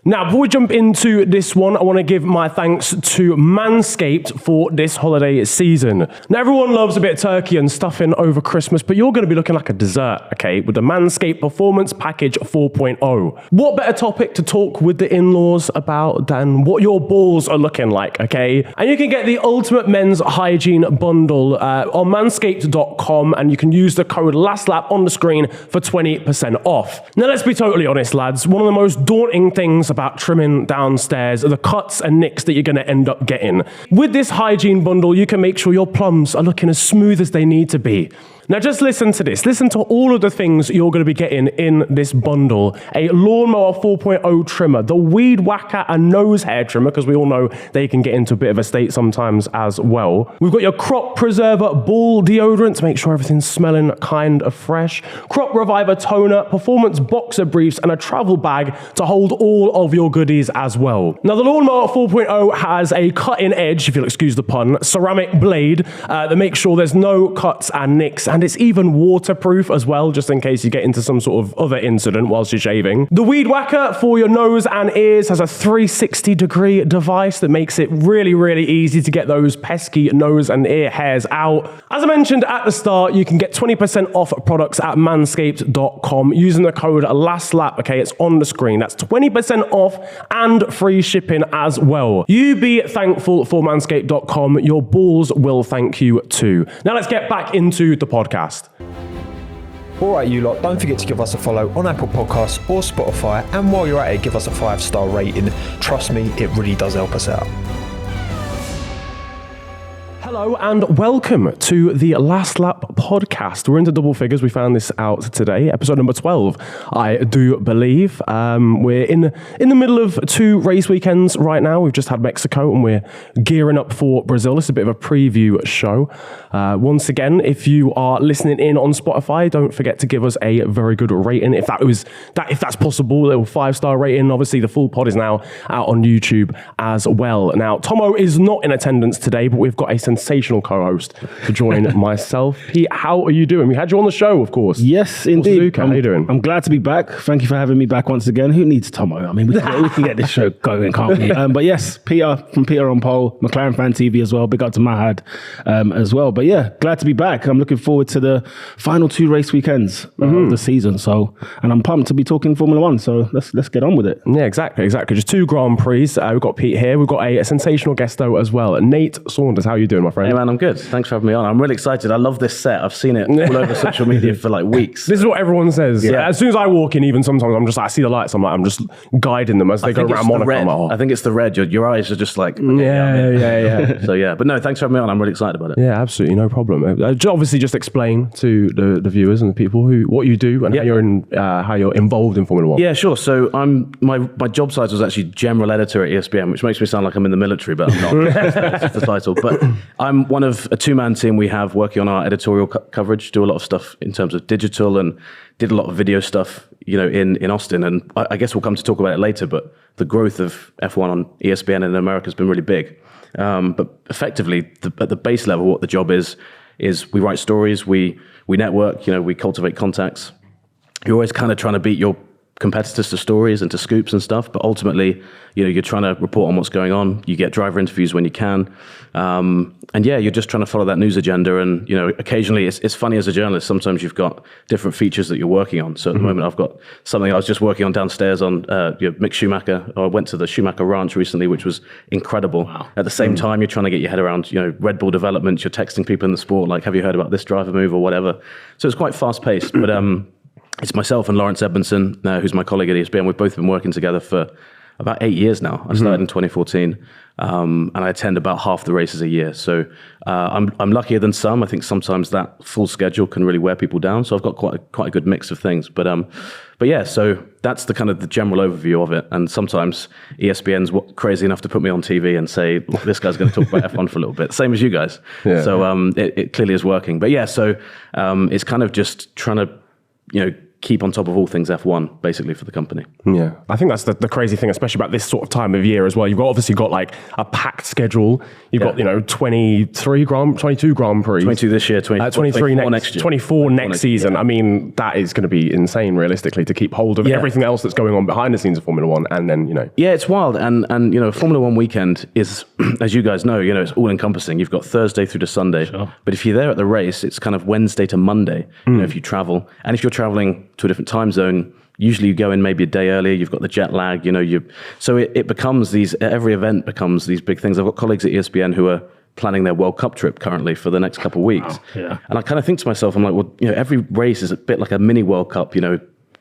Now, before we jump into this one, I want to give my thanks to Manscaped for this holiday season. Now, everyone loves a bit of turkey and stuffing over Christmas, but you're going to be looking like a dessert, okay, with the Manscaped Performance Package 4.0. What better topic to talk with the in-laws about than what your balls are looking like, okay? And you can get the ultimate men's hygiene bundle on manscaped.com, and you can use the code LASTLAP on the screen for 20% off. Now, let's be totally honest, lads. One of the most daunting things about trimming downstairs are the cuts and nicks that you're going to end up getting. With this hygiene bundle, you can make sure your plums are looking as smooth as they need to be. Now just listen to this. Listen to all of the things you're going to be getting in this bundle. A lawnmower 4.0 trimmer, the weed whacker and nose hair trimmer, because we all know they can get into a bit of a state sometimes as well. We've got your crop preserver ball deodorant to make sure everything's smelling kind of fresh. Crop reviver toner, performance boxer briefs, and a travel bag to hold all of your goodies as well. Now the lawnmower 4.0 has a cutting edge, if you'll excuse the pun, ceramic blade that makes sure there's no cuts and nicks. And it's even waterproof as well, just in case you get into some sort of other incident whilst you're shaving. The weed whacker for your nose and ears has a 360-degree device that makes it really, really easy to get those pesky nose and ear hairs out. As I mentioned at the start, you can get 20% off products at manscaped.com using the code LASTLAP. Okay, it's on the screen. That's 20% off and free shipping as well. You be thankful for manscaped.com. Your balls will thank you too. Now let's get back into the podcast. All right, you lot, don't forget to give us a follow on Apple Podcasts or Spotify, and while you're at it, give us a 5-star rating. Trust me, it really does help us out. Hello and welcome to the Last Lap podcast. We're into double figures. We found this out today, episode number 12, I do believe. We're in the middle of 2 race weekends right now. We've just had Mexico and we're gearing up for Brazil. It's a bit of a preview show. Once again, if you are listening in on Spotify, don't forget to give us a very good rating. If that's possible, a 5-star rating. Obviously, the full pod is now out on YouTube as well. Now, Tommo is not in attendance today, but we've got a sensational co-host to join myself. Pete, how are you doing? We had you on the show, of course. Yes, indeed. How are you doing? I'm glad to be back. Thank you for having me back once again. Who needs Tommo? I mean, we can get this show going, can't we? But yes, Peter from Peter on Pole, McLaren Fan TV as well. Big up to Mahad as well. But yeah, glad to be back. I'm looking forward to the final 2 race weekends of the season. So, and I'm pumped to be talking Formula One. So let's get on with it. Yeah, exactly. Just 2 Grand Prix. We've got Pete here. We've got a sensational guest though as well. Nate Saunders. How are you doing, my friend? Hey man, I'm good. Thanks for having me on. I'm really excited. I love this set. I've seen it all over social media for like weeks. This is what everyone says. Yeah. As soon as I walk in, even sometimes I'm just like, I see the lights. I'm just guiding them as they go around Monaco. I think it's the red. Your eyes are just like, okay, yeah. So yeah, but no, thanks for having me on. I'm really excited about it. Yeah, absolutely, no problem. Obviously, just explain to the viewers and the people what you do and how you're involved in Formula One. Yeah, sure. So my job title is actually general editor at ESPN, which makes me sound like I'm in the military, but I'm not. That's the title. But I'm one of a 2-man team we have working on our editorial coverage. Do a lot of stuff in terms of digital and did a lot of video stuff, in Austin. And I guess we'll come to talk about it later. But the growth of F1 on ESPN in America has been really big. But effectively, at the base level, what the job is we write stories, we network, we cultivate contacts. You're always kind of trying to beat your competitors to stories and to scoops and stuff, but ultimately, you're trying to report on what's going on. You get driver interviews when you can, and you're just trying to follow that news agenda. And occasionally, it's funny as a journalist. Sometimes you've got different features that you're working on. So at the moment, I've got something I was just working on downstairs on Mick Schumacher. I went to the Schumacher Ranch recently, which was incredible. Wow. At the same time, you're trying to get your head around Red Bull development. You're texting people in the sport like, have you heard about this driver move or whatever? So it's quite fast paced, but it's myself and Lawrence Edmondson, who's my colleague at ESPN. We've both been working together for about 8 years now. I started in 2014, and I attend about half the races a year. So I'm luckier than some. I think sometimes that full schedule can really wear people down. So I've got quite a good mix of things. But yeah, so that's the kind of the general overview of it. And sometimes ESPN's crazy enough to put me on TV and say, this guy's going to talk about F1 for a little bit. Same as you guys. Yeah. So it clearly is working. But yeah, so it's kind of just trying to keep on top of all things F1, basically, for the company. Yeah, I think that's the crazy thing, especially about this sort of time of year as well. You've obviously got like a packed schedule. You've got 22 Grand Prix, 22 this year, 23 next year, 24 next season. Yeah. I mean, that is going to be insane, realistically, to keep hold of everything else that's going on behind the scenes of Formula One, and then Yeah, it's wild, and Formula One weekend is, as you guys know, it's all encompassing. You've got Thursday through to Sunday, but if you're there at the race, it's kind of Wednesday to Monday. If you travel, and if you're traveling to a different time zone, usually you go in maybe a day earlier. You've got the jet lag, so it becomes every event becomes these big things. I've got colleagues at ESPN who are planning their World Cup trip currently for the next couple of weeks. Wow. Yeah. And I kind of think to myself, I'm like, well, every race is a bit like a mini World Cup,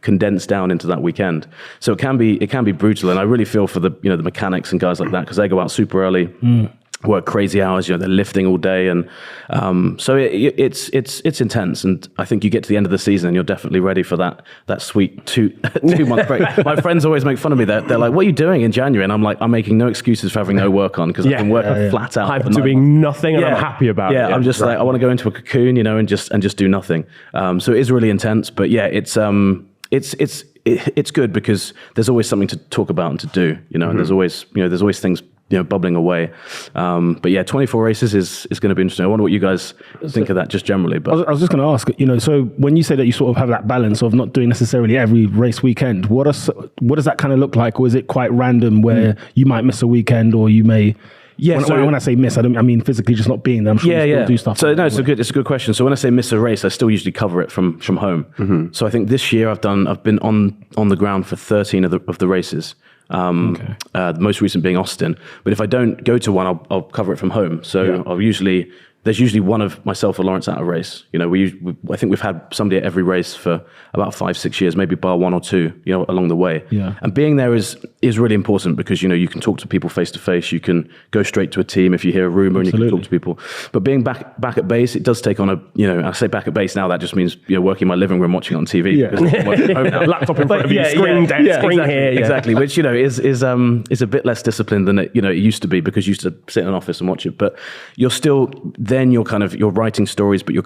condensed down into that weekend. So it can be brutal. And I really feel for the mechanics and guys like that, because they go out super early. Work crazy hours, they're lifting all day, and so it's intense. And I think you get to the end of the season and you're definitely ready for that sweet 2-month break. My friends always make fun of me. They're like, "What are you doing in January?" And I'm like, "I'm making no excuses for having no work on, because I can work flat out. I'm doing nothing, and I'm happy about it. Yeah, I'm just like, I want to go into a cocoon, and just do nothing. So it is really intense, but yeah, it's good because there's always something to talk about and to do, and there's always things bubbling away. But yeah, 24 races is going to be interesting. I wonder what you guys think of that just generally. But I was just going to ask, so when you say that you sort of have that balance of not doing necessarily every race weekend, what does that kind of look like? Or is it quite random where you might miss a weekend, or you may... Yeah, when I say miss, I mean physically just not being there. I'm sure you still do stuff. So no, it's a good question. So when I say miss a race, I still usually cover it from home. So I think this year I've been on the ground for 13 of the races. The most recent being Austin. But if I don't go to one, I'll cover it from home. So there's usually one of myself or Lawrence at a race. I think we've had somebody at every race for about 5-6 years, maybe bar one or two, along the way. Yeah. And being there is really important because, you can talk to people face to face. You can go straight to a team if you hear a rumor and you can talk to people. But being back at base, it does take on I say back at base now, that just means, working in my living room, watching it on TV. Yeah. Because I'm working home now. Laptop in front of you, screen exactly, here. Yeah. Exactly. Which, is a bit less disciplined than it used to be, because you used to sit in an office and watch it. But you're still, then you're writing stories, but you're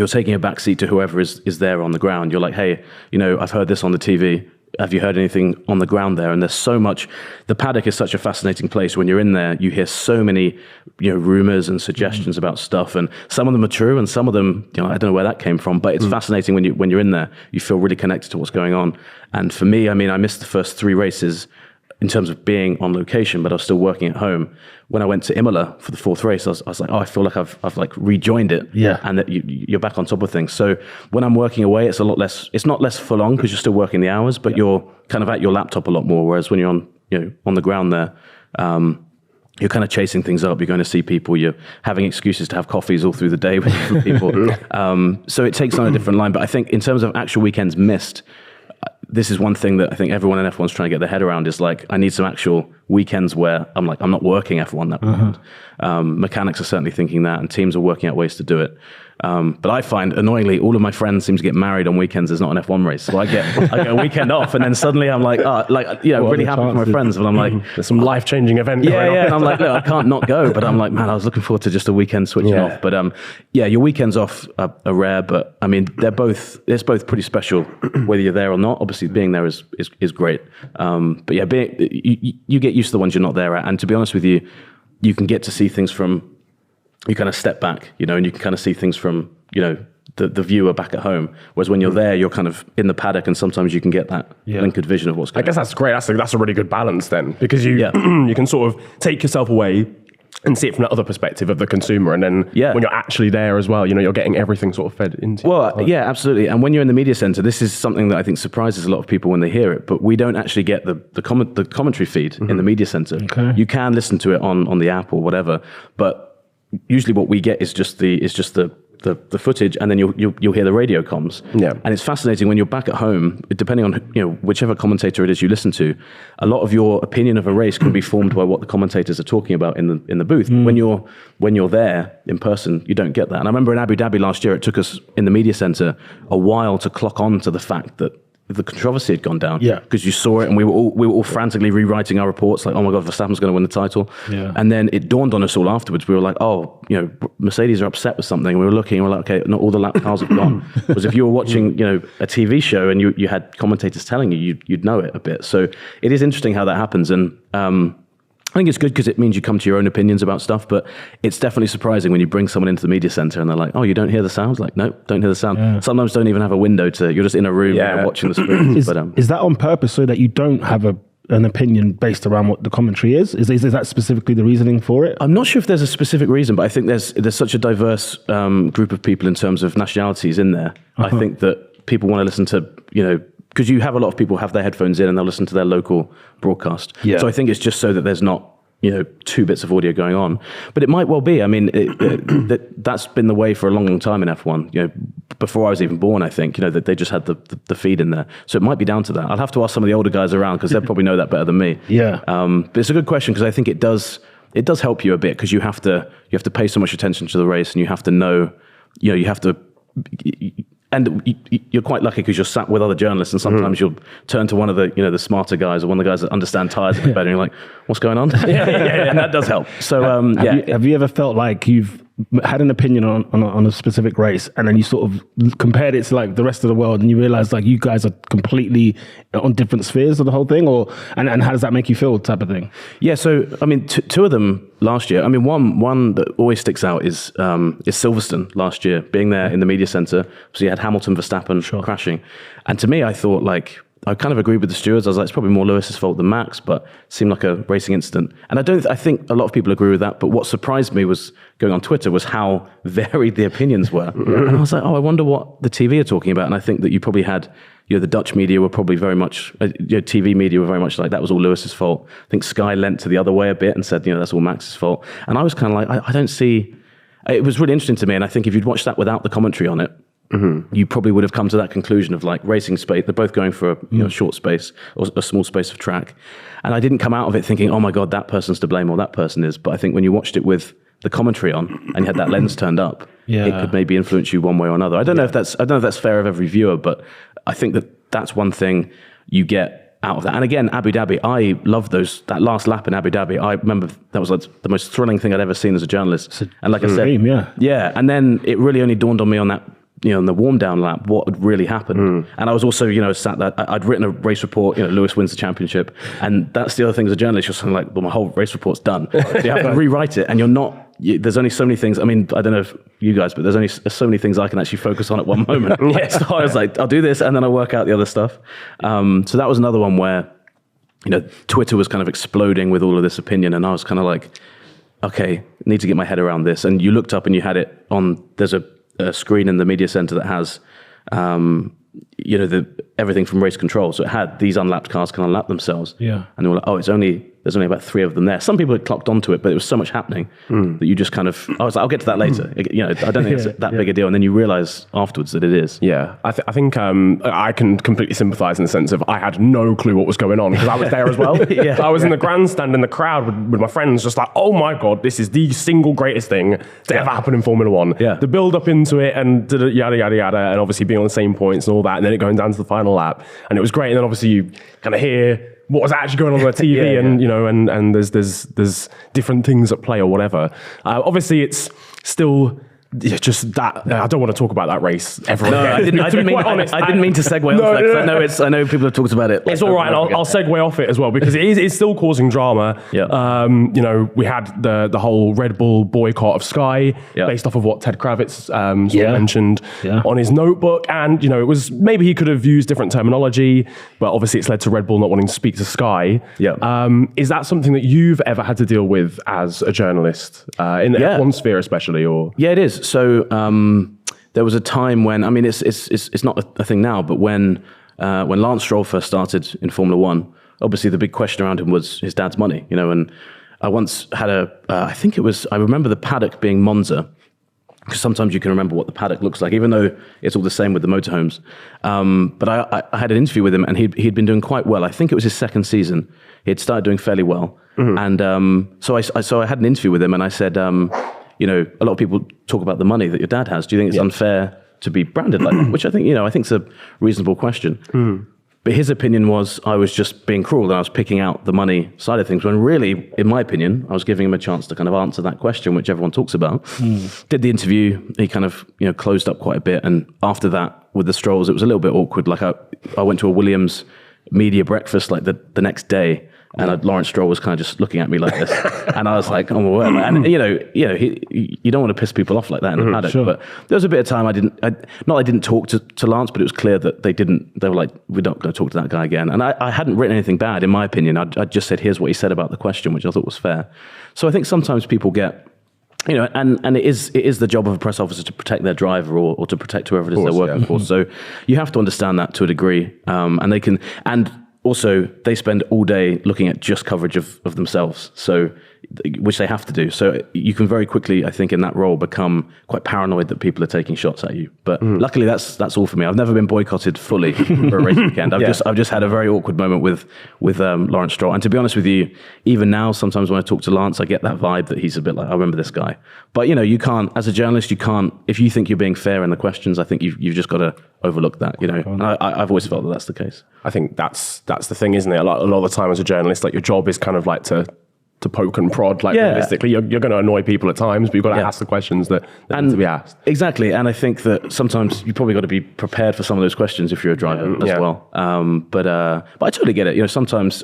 taking a backseat to whoever is there on the ground. You're like, hey, I've heard this on the TV. Have you heard anything on the ground there? And there's so much. The paddock is such a fascinating place. When you're in there, you hear so many, rumors and suggestions about stuff, and some of them are true, and some of them, I don't know where that came from. But it's fascinating when you're in there. You feel really connected to what's going on. And for me, I missed the first 3 races in terms of being on location, but I was still working at home. When I went to Imola for the 4th race, I was like, I feel like I've like rejoined it, and that you're back on top of things. So when I'm working away, it's a lot less. It's not less full on because you're still working the hours, but you're kind of at your laptop a lot more. Whereas when you're on the ground there, you're kind of chasing things up. You're going to see people. You're having excuses to have coffees all through the day with different people. So it takes on a different line. But I think in terms of actual weekends missed, this is one thing that I think everyone in F1 is trying to get their head around, is like, I need some actual weekends where I'm not working F1 that weekend. Mechanics are certainly thinking that, and teams are working out ways to do it. But I find, annoyingly, all of my friends seem to get married on weekends. There's not an F1 race. So I get a weekend off, and then suddenly I'm like, really happy for my friends. But I'm like, there's some life-changing event going on. And I'm like, look, I can't not go. But I'm like, man, I was looking forward to just a weekend switching off. But your weekends off are rare. But I mean, it's both pretty special, whether you're there or not. Obviously, being there is great. But yeah, you get used to the ones you're not there at. And to be honest with you, you can get to see things from, you kind of step back, and you can kind of see things from, the viewer back at home. Whereas when you're there, you're kind of in the paddock, and sometimes you can get that linkered vision of what's going on. I guess that's great. That's a really good balance then, because you you can sort of take yourself away and see it from the other perspective of the consumer. And then when you're actually there as well, you're getting everything sort of fed into. Well, yeah, absolutely. And when you're in the media center, this is something that I think surprises a lot of people when they hear it, but we don't actually get the commentary feed in the media center. Okay. You can listen to it on the app or whatever, but usually what we get is just the footage, and then you'll hear the radio comms. Yeah. And it's fascinating when you're back at home, depending on whichever commentator it is you listen to, a lot of your opinion of a race can be formed by what the commentators are talking about in the booth. When you're there in person, you don't get that. And I remember in Abu Dhabi last year, it took us in the media center a while to clock on to the fact that the controversy had gone down. Yeah. Because you saw it, and we were all frantically rewriting our reports, like, oh my God, Verstappen's going to win the title. Yeah. And then it dawned on us all afterwards. We were like, oh, you know, Mercedes are upset with something. We were looking, and we're like, okay, not all the lap cars have gone. Because if you were watching, you know, a TV show and you had commentators telling you, you'd know it a bit. So it is interesting how that happens. And I think it's good because it means you come to your own opinions about stuff, but it's definitely surprising when you bring someone into the media center and they're like, oh, you don't hear the sound? Like, no, don't hear the sound. Yeah. Sometimes don't even have a window you're just in a room watching the screen. Is that on purpose so that you don't have an opinion based around what the commentary is? Is that specifically the reasoning for it? I'm not sure if there's a specific reason, but I think there's such a diverse group of people in terms of nationalities in there. I think that people want to listen to, you know, because you have a lot of people have their headphones in and they'll listen to their local broadcast. Yeah. So I think it's just so that there's not, you know, 2 bits of audio going on. But it might well be. I mean, that's been the way for a long, long time in F1. You know, before I was even born, I think, you know, that they just had the feed in there. So it might be down to that. I'll have to ask some of the older guys around because they'll probably know that better than me. Yeah. But it's a good question because I think it does help you a bit because you have to pay so much attention to the race and you have to know, you know, you have to. And you're quite lucky because you're sat with other journalists, and sometimes you'll turn to one of the smarter guys or one of the guys that understand tires a bit better, and you're like, "What's going on?" And that does help. So, have you ever felt like you've had an opinion on a specific race, and then you sort of compared it to like the rest of the world, and you realize like you guys are completely on different spheres of the whole thing, and how does that make you feel, type of thing? Yeah. So, I mean, two of them last year. I mean, one that always sticks out is Silverstone last year, being there in the media center. So you had Hamilton, Verstappen crashing, and to me, I thought like. I kind of agreed with the stewards. I was like, it's probably more Lewis's fault than Max, but it seemed like a racing incident. And I think a lot of people agree with that. But what surprised me was going on Twitter was how varied the opinions were. And I was like, oh, I wonder what the TV are talking about. And I think that you probably had, you know, the Dutch media were probably very much, TV media were very much like that was all Lewis's fault. I think Sky leant to the other way a bit and said, you know, that's all Max's fault. And I was kind of like, I don't see. It was really interesting to me. And I think if you'd watched that without the commentary on it, you probably would have come to that conclusion of like racing space. They're both going for a short space or a small space of track. And I didn't come out of it thinking, oh my God, that person's to blame or that person is. But I think when you watched it with the commentary on and you had that lens turned up, it could maybe influence you one way or another. I don't know if that's fair of every viewer, but I think that's one thing you get out of that. And again, Abu Dhabi, I love that last lap in Abu Dhabi. I remember that was like the most thrilling thing I'd ever seen as a journalist. And like I said, and then it really only dawned on me on that, you know, in the warm down lap, what had really happened. And I was also, you know, sat there, I'd written a race report, you know, Lewis wins the championship. And that's the other thing as a journalist, you're sort of like, well, my whole race report's done. So you have to rewrite it and there's only so many things. I mean, I don't know if you guys, but there's only so many things I can actually focus on at one moment. So I was like, I'll do this and then I'll work out the other stuff. So that was another one where, you know, Twitter was kind of exploding with all of this opinion. And I was kind of like, okay, need to get my head around this. And you looked up and you had it on, there's a screen in the media center that has, you know, everything from race control. So it had these unlapped cars can unlap themselves. Yeah. And they were like, oh, there's only about 3 of them there. Some people had clocked onto it, but there was so much happening that you just kind of, I was like, I'll get to that later. You know, I don't think it's that big a deal. And then you realize afterwards that it is. Yeah. I think I can completely sympathize in the sense of I had no clue what was going on because I was there as well. So I was in the grandstand in the crowd with my friends just like, oh my God, this is the single greatest thing to ever happen in Formula One. Yeah. The build up into it and yada, yada, yada. And obviously being on the same points and all that. And then it going down to the final lap. And it was great. And then obviously you kind of hear what was actually going on the TV and, you know, and there's different things at play or whatever. Obviously it's still just that. I don't want to talk about that race ever again. I didn't mean to segue off that. I know people have talked about it. It's all right. And I'll segue off it as well because it's still causing drama. Yeah. You know, we had the whole Red Bull boycott of Sky based off of what Ted Kravitz mentioned on his notebook. And, you know, it was maybe he could have used different terminology, but obviously it's led to Red Bull not wanting to speak to Sky. Yeah. Is that something that you've ever had to deal with as a journalist in the F1 sphere especially? Or yeah, it is. So there was a time when, I mean, it's not a thing now, but when Lance Stroll first started in Formula One, obviously the big question around him was his dad's money, you know. And I once had I remember the paddock being Monza, because sometimes you can remember what the paddock looks like, even though it's all the same with the motorhomes. But I had an interview with him, and he'd been doing quite well. I think it was his second season. He had started doing fairly well, and so I had an interview with him, and I said, you know, a lot of people talk about the money that your dad has. Do you think it's unfair to be branded like that? Which I think, you know, I think it's a reasonable question. But his opinion was I was just being cruel and I was picking out the money side of things, when really, in my opinion, I was giving him a chance to kind of answer that question, which everyone talks about. Did the interview, he kind of, closed up quite a bit. And after that, with the Strolls, it was a little bit awkward. Like I went to a Williams media breakfast like the next day, and Lawrence Stroll was kind of just looking at me like this, and I was like, "Oh, well," and you don't want to piss people off like that in the paddock. Sure. But there was a bit of time I didn't talk to Lance, but it was clear that they were like, "We're not going to talk to that guy again." And I hadn't written anything bad, in my opinion. I just said, "Here's what he said about the question," which I thought was fair. So I think sometimes people get. And it is the job of a press officer to protect their driver or to protect whoever it is they're working for. So you have to understand that to a degree, and also they spend all day looking at just coverage of themselves, which they have to do. So you can very quickly, I think, in that role, become quite paranoid that people are taking shots at you. But luckily, that's all for me. I've never been boycotted fully for a race weekend. I've just had a very awkward moment with Lawrence Stroll. And to be honest with you, even now, sometimes when I talk to Lance, I get that vibe that he's a bit like, I remember this guy. But you can't, as a journalist, if you think you're being fair in the questions, I think you've just got to overlook that. And I've always felt that that's the case. I think that's the thing, isn't it? A lot of the time as a journalist, like your job is kind of like to poke and prod, realistically. You're going to annoy people at times, but you've got to ask the questions that need to be asked. Exactly, and I think that sometimes you probably got to be prepared for some of those questions if you're a driver as well. But I totally get it. Sometimes,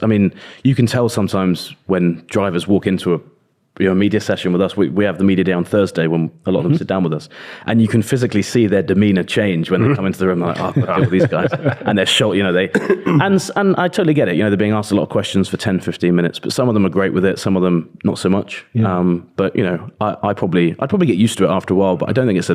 you can tell sometimes when drivers walk into a media session with us. We have the media day on Thursday when a lot of them sit down with us, and you can physically see their demeanor change when they come into the room. They're like, "Oh, I've got to deal with these guys," and they're short. And I totally get it. They're being asked a lot of questions for 10, 15 minutes, but some of them are great with it. Some of them not so much. But I'd probably get used to it after a while. But I don't think it's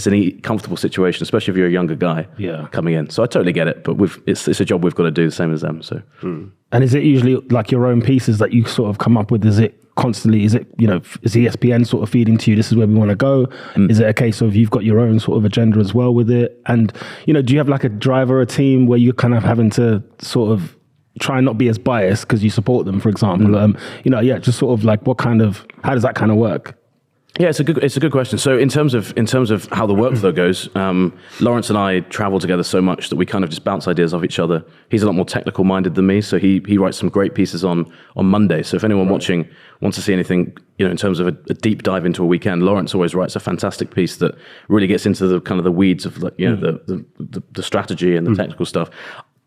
an comfortable situation, especially if you're a younger guy coming in. So I totally get it, but it's a job we've got to do the same as them. So. And is it usually like your own pieces that you sort of come up with? Is it constantly, is ESPN sort of feeding to you, this is where we want to go? Is it a case of you've got your own sort of agenda as well with it? And, do you have like a driver or a team where you're kind of having to sort of try and not be as biased because you support them, for example? Just sort of like how does that kind of work? Yeah, it's a good question. So in terms of how the workflow goes, Lawrence and I travel together so much that we kind of just bounce ideas off each other. He's a lot more technical minded than me, so he writes some great pieces on Monday. So if anyone watching wants to see anything, in terms of a deep dive into a weekend, Lawrence always writes a fantastic piece that really gets into the kind of the weeds of the strategy and the technical stuff.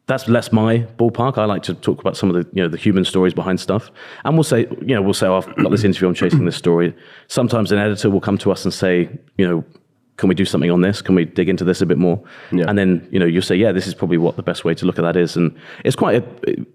That's less my ballpark. I like to talk about some of the human stories behind stuff. And we'll say, oh, I've got this interview, I'm chasing this story. Sometimes an editor will come to us and say, can we do something on this? Can we dig into this a bit more? Yeah. And then, you'll say, yeah, this is probably what the best way to look at that is. And it's at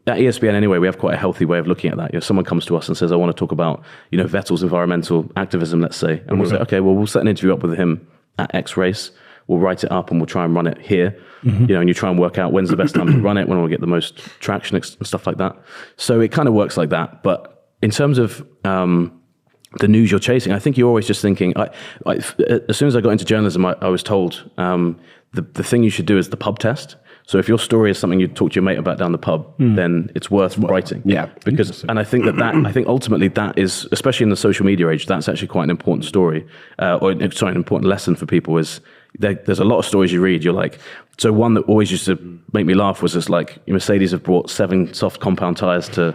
ESPN anyway, we have quite a healthy way of looking at that. Someone comes to us and says, I want to talk about, Vettel's environmental activism, let's say. And we'll say, okay, well, we'll set an interview up with him at X race. We'll write it up and we'll try and run it here. And you try and work out when's the best time to run it, when we'll get the most traction and stuff like that. So it kind of works like that. But in terms of the news you're chasing, I think you're always just thinking, as soon as I got into journalism, I was told the thing you should do is the pub test. So if your story is something you talk to your mate about down the pub, then it's worth writing. Yeah. And I think I think ultimately that is, especially in the social media age, that's actually quite an important story, an important lesson for people is there's a lot of stories you read. You're like, so one that always used to make me laugh was just like, Mercedes have brought 7 soft compound tires to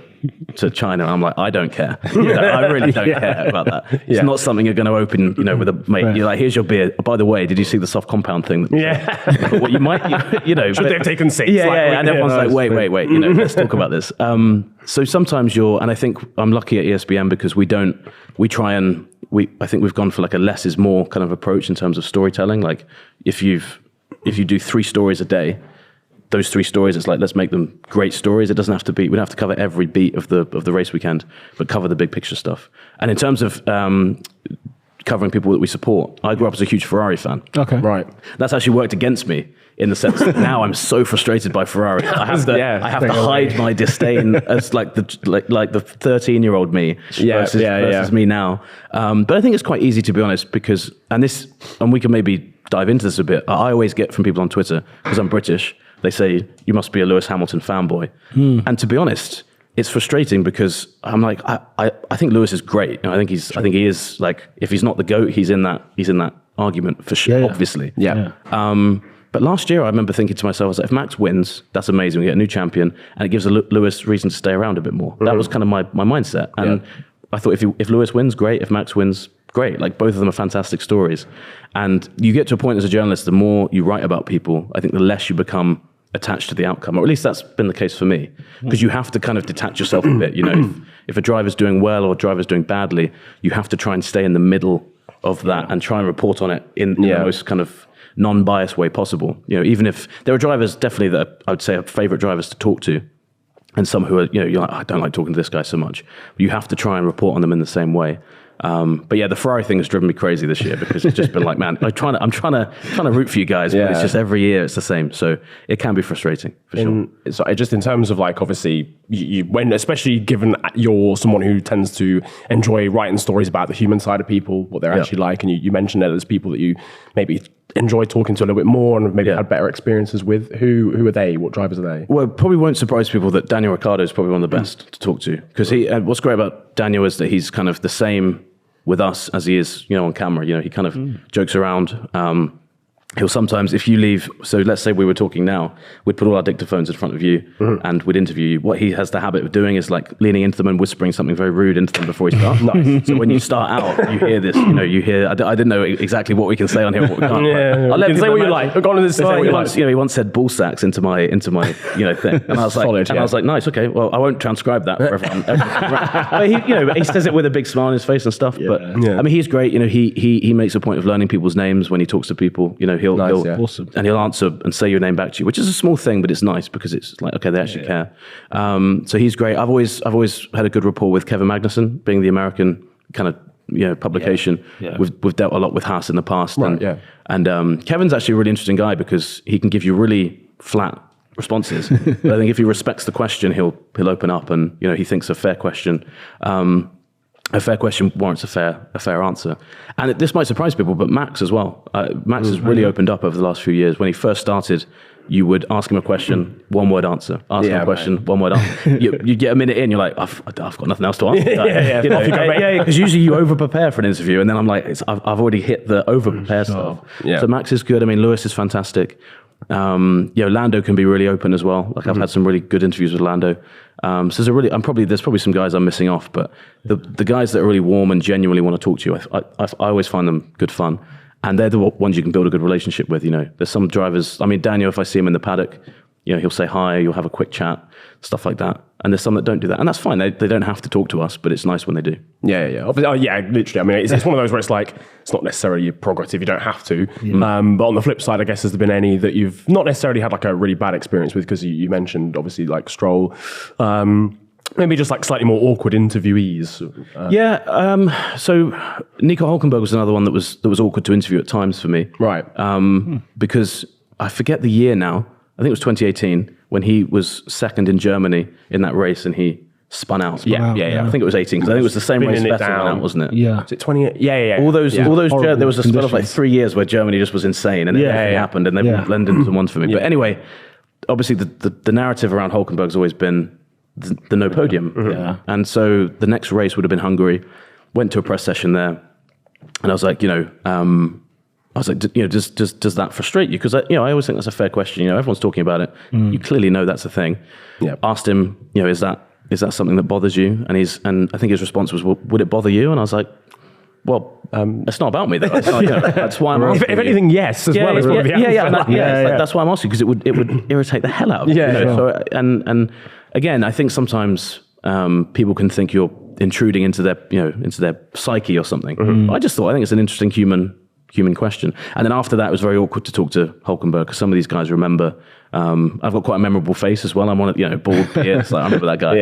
China. And I'm like, I don't care. I really don't care about that. It's not something you're going to open, with a mate. Right. You're like, here's your beer. Oh, by the way, did you see the soft compound thing? Well, you might, Should they have taken 6? Yeah. And everyone's like, wait. Let's talk about this. So sometimes and I think I'm lucky at ESPN because I think we've gone for like a less is more kind of approach in terms of storytelling. Like if you do 3 stories a day, those 3 stories, it's like, let's make them great stories. It doesn't have to be, we don't have to cover every beat of the race weekend, but cover the big picture stuff. And in terms of covering people that we support, I grew up as a huge Ferrari fan. Okay. Right. That's actually worked against me in the sense that now I'm so frustrated by Ferrari. I have to hide my disdain as like the 13-year-old me versus me now. But I think it's quite easy, to be honest, because, and we can maybe dive into this a bit. I always get from people on Twitter, because I'm British, they say, you must be a Lewis Hamilton fanboy. And to be honest, it's frustrating because I'm like, I think Lewis is great. I think he is, like, if he's not the GOAT, he's in that argument for sure, obviously. Yeah. But last year, I remember thinking to myself, I was like, if Max wins, that's amazing. We get a new champion, and it gives Lewis reason to stay around a bit more. That was kind of my mindset. And I thought if Lewis wins, great. If Max wins, great. Like, both of them are fantastic stories. And you get to a point as a journalist, the more you write about people, I think the less you become attached to the outcome, or at least that's been the case for me, because you have to kind of detach yourself a bit. You know, if a driver's doing well or a driver's doing badly, you have to try and stay in the middle of that and try and report on it in the most kind of non-biased way possible. You know, even if there are drivers definitely that I would say are favorite drivers to talk to, and some who are, you know, you're like, I don't like talking to this guy so much. But you have to try and report on them in the same way. But yeah, the Ferrari thing has driven me crazy this year, because it's just been like, man, I'm trying to root for you guys, but it's just every year it's the same. So it can be frustrating for sure. So just in terms of, like, obviously, when, especially given you're someone who tends to enjoy writing stories about the human side of people, what they're actually like, and you mentioned that there's people that you maybe enjoy talking to a little bit more and maybe had better experiences with. Who are they? What drivers are they? Well, it probably won't surprise people that Daniel Ricciardo is probably one of the best to talk to, because what's great about Daniel is that he's kind of the same with us as he is, you know, on camera. You know, he kind of jokes around. He'll sometimes, if you leave, so let's say we were talking now, we'd put all our dictaphones in front of you and we'd interview you. What he has the habit of doing is like leaning into them and whispering something very rude into them before he starts. Nice. So when you start out, you hear this, you know, I didn't know exactly what we can say on here, what we can't. I'll let say what you like. Go on to this. He once said ball sacks into my you know, thing. And I was like, I was like, nice, okay, well, I won't transcribe that for everyone. But he says it with a big smile on his face and stuff. But I mean, he's great. You know, he makes a point of learning people's names when he talks to people. You know, he'll awesome. And he'll answer and say your name back to you, which is a small thing, but it's nice because it's like, okay, they actually care. So he's great. I've always had a good rapport with Kevin Magnussen, being the American kind of, you know, publication. We've dealt a lot with Haas in the past, and Kevin's actually a really interesting guy because he can give you really flat responses. But I think if he respects the question, he'll open up, and, you know, he thinks a fair question warrants a fair answer. And this might surprise people, but Max as well. Max has really opened up over the last few years. When he first started, you would ask him a question, one word answer. Ask him a question, one word answer. You get a minute in, you're like, I've got nothing else to answer. Because usually you over prepare for an interview, and then I'm like, I've already hit the over prepare stuff. So Max is good. I mean, Lewis is fantastic. Lando can be really open as well. Like, I've had some really good interviews with Lando. So there's probably some guys I'm missing off, but the guys that are really warm and genuinely want to talk to you, I always find them good fun, and they're the ones you can build a good relationship with. You know, there's some drivers. I mean, Daniel, if I see him in the paddock, you know, he'll say hi, you'll have a quick chat, stuff like that. And there's some that don't do that, and that's fine. They don't have to talk to us, but it's nice when they do. Yeah. Literally. I mean, it's one of those where it's like, it's not necessarily a prerogative. You don't have to. But on the flip side, I guess, has there been any that you've not necessarily had like a really bad experience with? Because you mentioned obviously like Stroll. Maybe just like slightly more awkward interviewees. So Nico Hülkenberg was another one that was awkward to interview at times for me. Right. Because I forget the year now. I think it was 2018 when he was second in Germany in that race and he spun out. I think it was 18 because I think it was the same race Vettel went out, wasn't it? Yeah. Was it 20? Yeah. All those. There was a spell of like 3 years where Germany just was insane and everything happened, and they blended into one for me. But anyway, obviously the narrative around Hülkenberg's always been the no podium. And so the next race would have been Hungary. Went to a press session there, and I was like, does that frustrate you? Because I always think that's a fair question. You know, everyone's talking about it. You clearly know that's a thing. Asked him, is that something that bothers you? And I think his response was, well, would it bother you? And I was like, well, it's not about me though. That's why I'm asking. If anything, yes, as well as one of the answers. That's why I'm asking, because it would irritate the hell out of me. So, and again, I think sometimes people can think you're intruding into their psyche or something. I think it's an interesting human question. And then after that, it was very awkward to talk to Hülkenberg because some of these guys remember. I've got quite a memorable face as well. I'm on it, bald beard. Like, I remember that guy.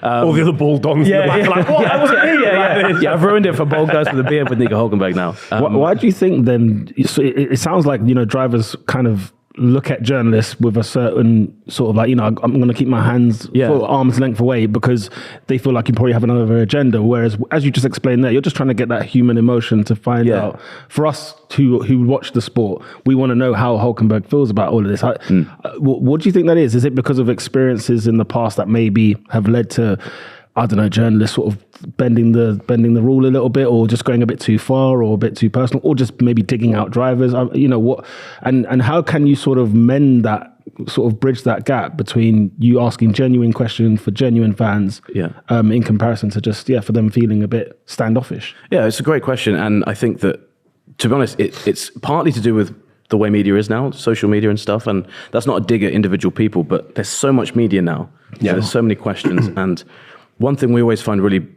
All the other bald dons in the back are like, what? That wasn't me. I've ruined it for bald guys with a beard with Nico Hülkenberg now. Why do you think then? So it sounds like drivers kind of look at journalists with a certain sort of like, I'm going to keep my hands arm's length away because they feel like you probably have another agenda. Whereas, as you just explained there, you're just trying to get that human emotion to find out. For us who watch the sport, we want to know how Hülkenberg feels about all of this. What do you think that is? Is it because of experiences in the past that maybe have led to I don't know, journalists sort of bending the rule a little bit, or just going a bit too far, or a bit too personal, or just maybe digging out drivers? You know what? And how can you sort of mend that, sort of bridge that gap between you asking genuine questions for genuine fans, in comparison to just for them feeling a bit standoffish? Yeah, it's a great question, and I think that, to be honest, it's partly to do with the way media is now, social media and stuff, and that's not a dig at individual people, but there's so much media now. Yeah, there's so many questions, and one thing we always find really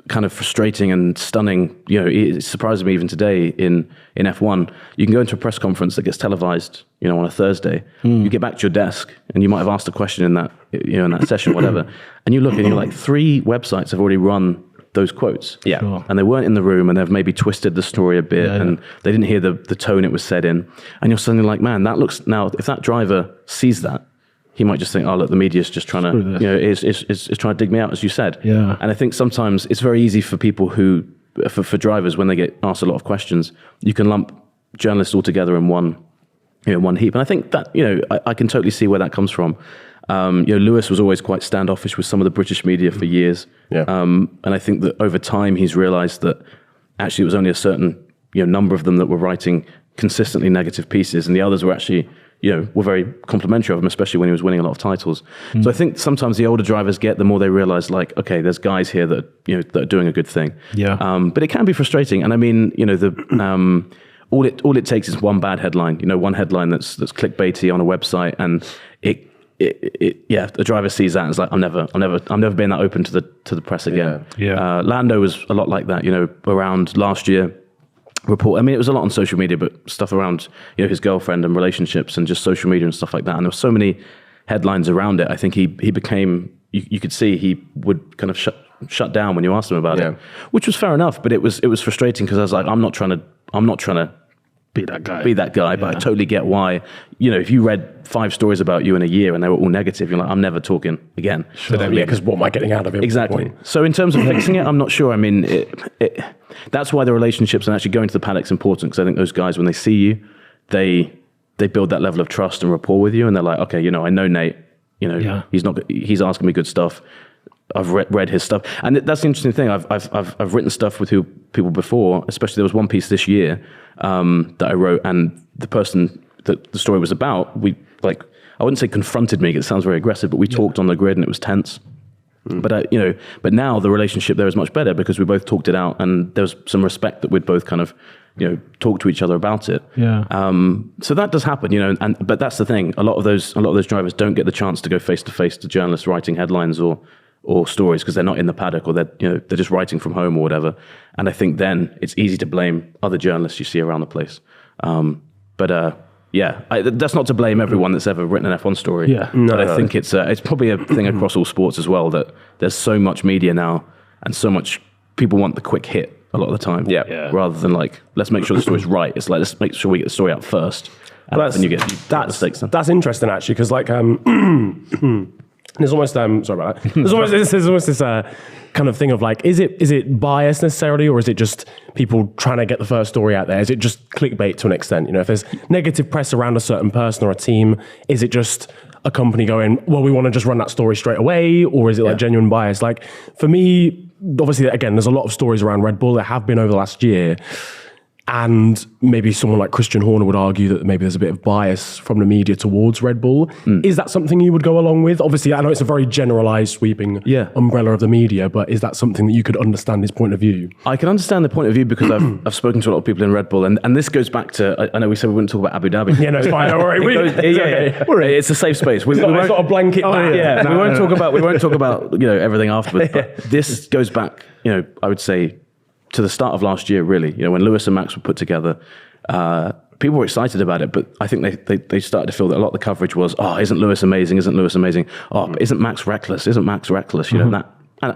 kind of frustrating and stunning, you know, it surprises me even today in F1, you can go into a press conference that gets televised, you know, on a Thursday. You get back to your desk and you might have asked a question in that, you know, in that session, whatever, and you look and you're like, 3 websites have already run those quotes. Yeah. Sure. And they weren't in the room, and they've maybe twisted the story a bit, and they didn't hear the tone it was said in. And you're suddenly like, man, that looks, now if that driver sees that, he might just think, oh, look, the media's just trying to, you know, is trying to dig me out, as you said. Yeah. And I think sometimes it's very easy for people who, for drivers, when they get asked a lot of questions, you can lump journalists all together in one heap. And I think that, you know, I can totally see where that comes from. You know, Lewis was always quite standoffish with some of the British media for years. Yeah. And I think that over time he's realized that actually it was only a certain, you know, number of them that were writing consistently negative pieces, and the others were actually, you know, were very complimentary of him, especially when he was winning a lot of titles. So I think sometimes the older drivers the more they realize, like, okay, there's guys here that, you know, that are doing a good thing. Yeah. But it can be frustrating. And I mean, you know, all it takes is one bad headline, you know, one headline that's clickbaity on a website, and the driver sees that and is like, I'm never being that open to the press again. Yeah. Lando was a lot like that, you know, around last year. I mean, it was a lot on social media, but stuff around, you know, his girlfriend and relationships and just social media and stuff like that. And there were so many headlines around it. I think he became, you could see he would kind of shut down when you asked him about it, which was fair enough. But it was frustrating, because I was like, I'm not trying to be that guy. But I totally get why, you know, if you read 5 stories about you in a year and they were all negative, you're like, I'm never talking again. Sure. Because what am I getting out of it? Exactly. So in terms of fixing it, I'm not sure. I mean, that's why the relationships and actually going to the paddock's important, because I think those guys, when they see you, they build that level of trust and rapport with you, and they're like, okay, you know, I know Nate, you know, he's asking me good stuff. I've read his stuff, and that's the interesting thing. I've written stuff with people before. Especially, there was one piece this year that I wrote, and the person that the story was about, I wouldn't say confronted me, 'cause it sounds very aggressive, but we talked on the grid, and it was tense. But you know, but now the relationship there is much better, because we both talked it out, and there was some respect that we'd both kind of, you know, talk to each other about it. Yeah. So that does happen, you know, but that's the thing. A lot of those drivers don't get the chance to go face to face to journalists writing headlines or stories, because they're not in the paddock, or they're just writing from home or whatever. And I think then it's easy to blame other journalists you see around the place. That's not to blame everyone that's ever written an F1 story. Yeah, but I think it's probably a thing across all sports as well, that there's so much media now, and so much people want the quick hit a lot of the time. Yeah. Rather than like, let's make sure the story's right. It's like, let's make sure we get the story out first. And then you get mistakes. That's interesting, actually, because like there's almost sorry about that. There's almost this kind of thing of like, is it bias necessarily, or is it just people trying to get the first story out there? Is it just clickbait to an extent? You know, if there's negative press around a certain person or a team, is it just a company going, well, we want to just run that story straight away, or is it like genuine bias? Like for me, obviously, again, there's a lot of stories around Red Bull that have been over the last year. And maybe someone like Christian Horner would argue that maybe there's a bit of bias from the media towards Red Bull. Is that something you would go along with? Obviously, I know it's a very generalized, sweeping umbrella of the media, but is that something that you could understand his point of view? I can understand the point of view, because I've spoken to a lot of people in Red Bull, and this goes back to, I know we said we wouldn't talk about Abu Dhabi. Yeah, no, it's fine, don't worry. It's a safe space. It's not a blanket. We won't talk about you know, everything afterwards. But this goes back, you know, I would say, to the start of last year, really. You know, when Lewis and Max were put together, people were excited about it, but I think they started to feel that a lot of the coverage was, oh, isn't Lewis amazing? Isn't Lewis amazing? Oh, but isn't Max reckless? Isn't Max reckless? You know, that. And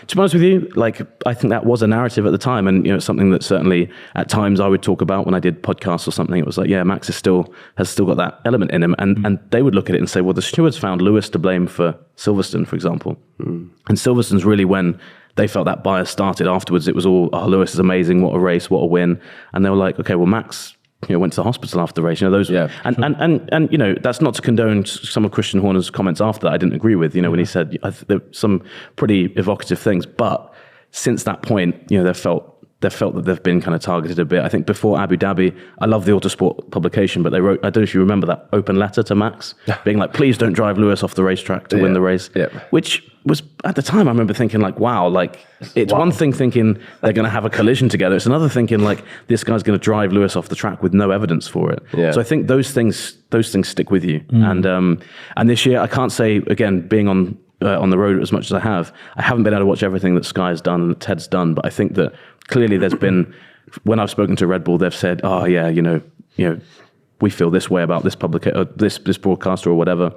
to be honest with you, like, I think that was a narrative at the time, and you know, it's something that certainly at times I would talk about when I did podcasts or something. It was like, yeah, Max has still got that element in him, and they would look at it and say, well, the stewards found Lewis to blame for Silverstone, for example, and Silverstone's really when they felt that bias started. Afterwards, it was all, oh, Lewis is amazing, what a race, what a win. And they were like, okay, well, Max went to the hospital after the race. Those, and that's not to condone some of Christian Horner's comments after that. I didn't agree with, when he said there were some pretty evocative things. But since that point, they felt that they've been kind of targeted a bit. I think before Abu Dhabi, I love the Autosport publication, but they wrote, I don't know if you remember that open letter to Max, being like, please don't drive Lewis off the racetrack to win the race. Yeah. Which was, at the time, I remember thinking like, wow, like it's one thing thinking they're going to have a collision together. It's another thinking like this guy's going to drive Lewis off the track with no evidence for it. Yeah. So I think those things stick with you. And this year, I can't say, again, being on the road as much as I haven't been able to watch everything that Sky's done and that Ted's done, but I think that clearly there's been, when I've spoken to Red Bull, they've said, oh yeah, we feel this way about this this broadcaster or whatever.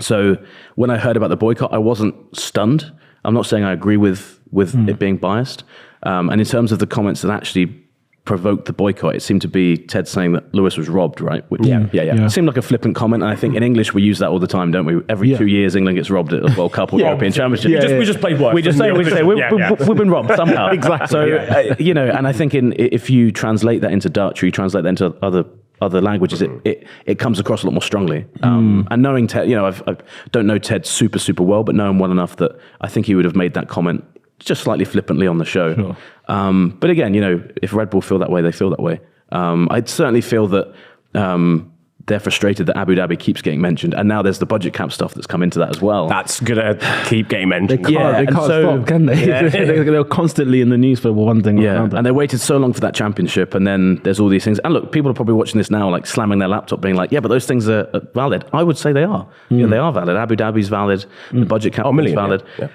So when I heard about the boycott, I wasn't stunned. I'm not saying I agree with it being biased. And in terms of the comments that actually provoked the boycott, it seemed to be Ted saying that Lewis was robbed, right? Which, It seemed like a flippant comment, and I think in English we use that all the time, don't we? Every 2 years England gets robbed at a World Cup or European Championship. We just played worse. We say we've been robbed somehow. Exactly. So and I think if you translate that into Dutch or you translate that into other languages, it comes across a lot more strongly. And knowing Ted, I don't know Ted super well, but know him well enough that I think he would have made that comment just slightly flippantly on the show. Sure. But again, if Red Bull feel that way, they feel that way. I'd certainly feel that they're frustrated that Abu Dhabi keeps getting mentioned, and now there's the budget cap stuff that's come into that as well. That's gonna keep getting mentioned. They can't stop, can they? Yeah. They're constantly in the news for one thing or another. And they waited so long for that championship, and then there's all these things. And look, people are probably watching this now, like slamming their laptop, being like, "Yeah, but those things are valid." I would say they are. Yeah, they are valid. Abu Dhabi's valid. The budget cap is valid. Yeah.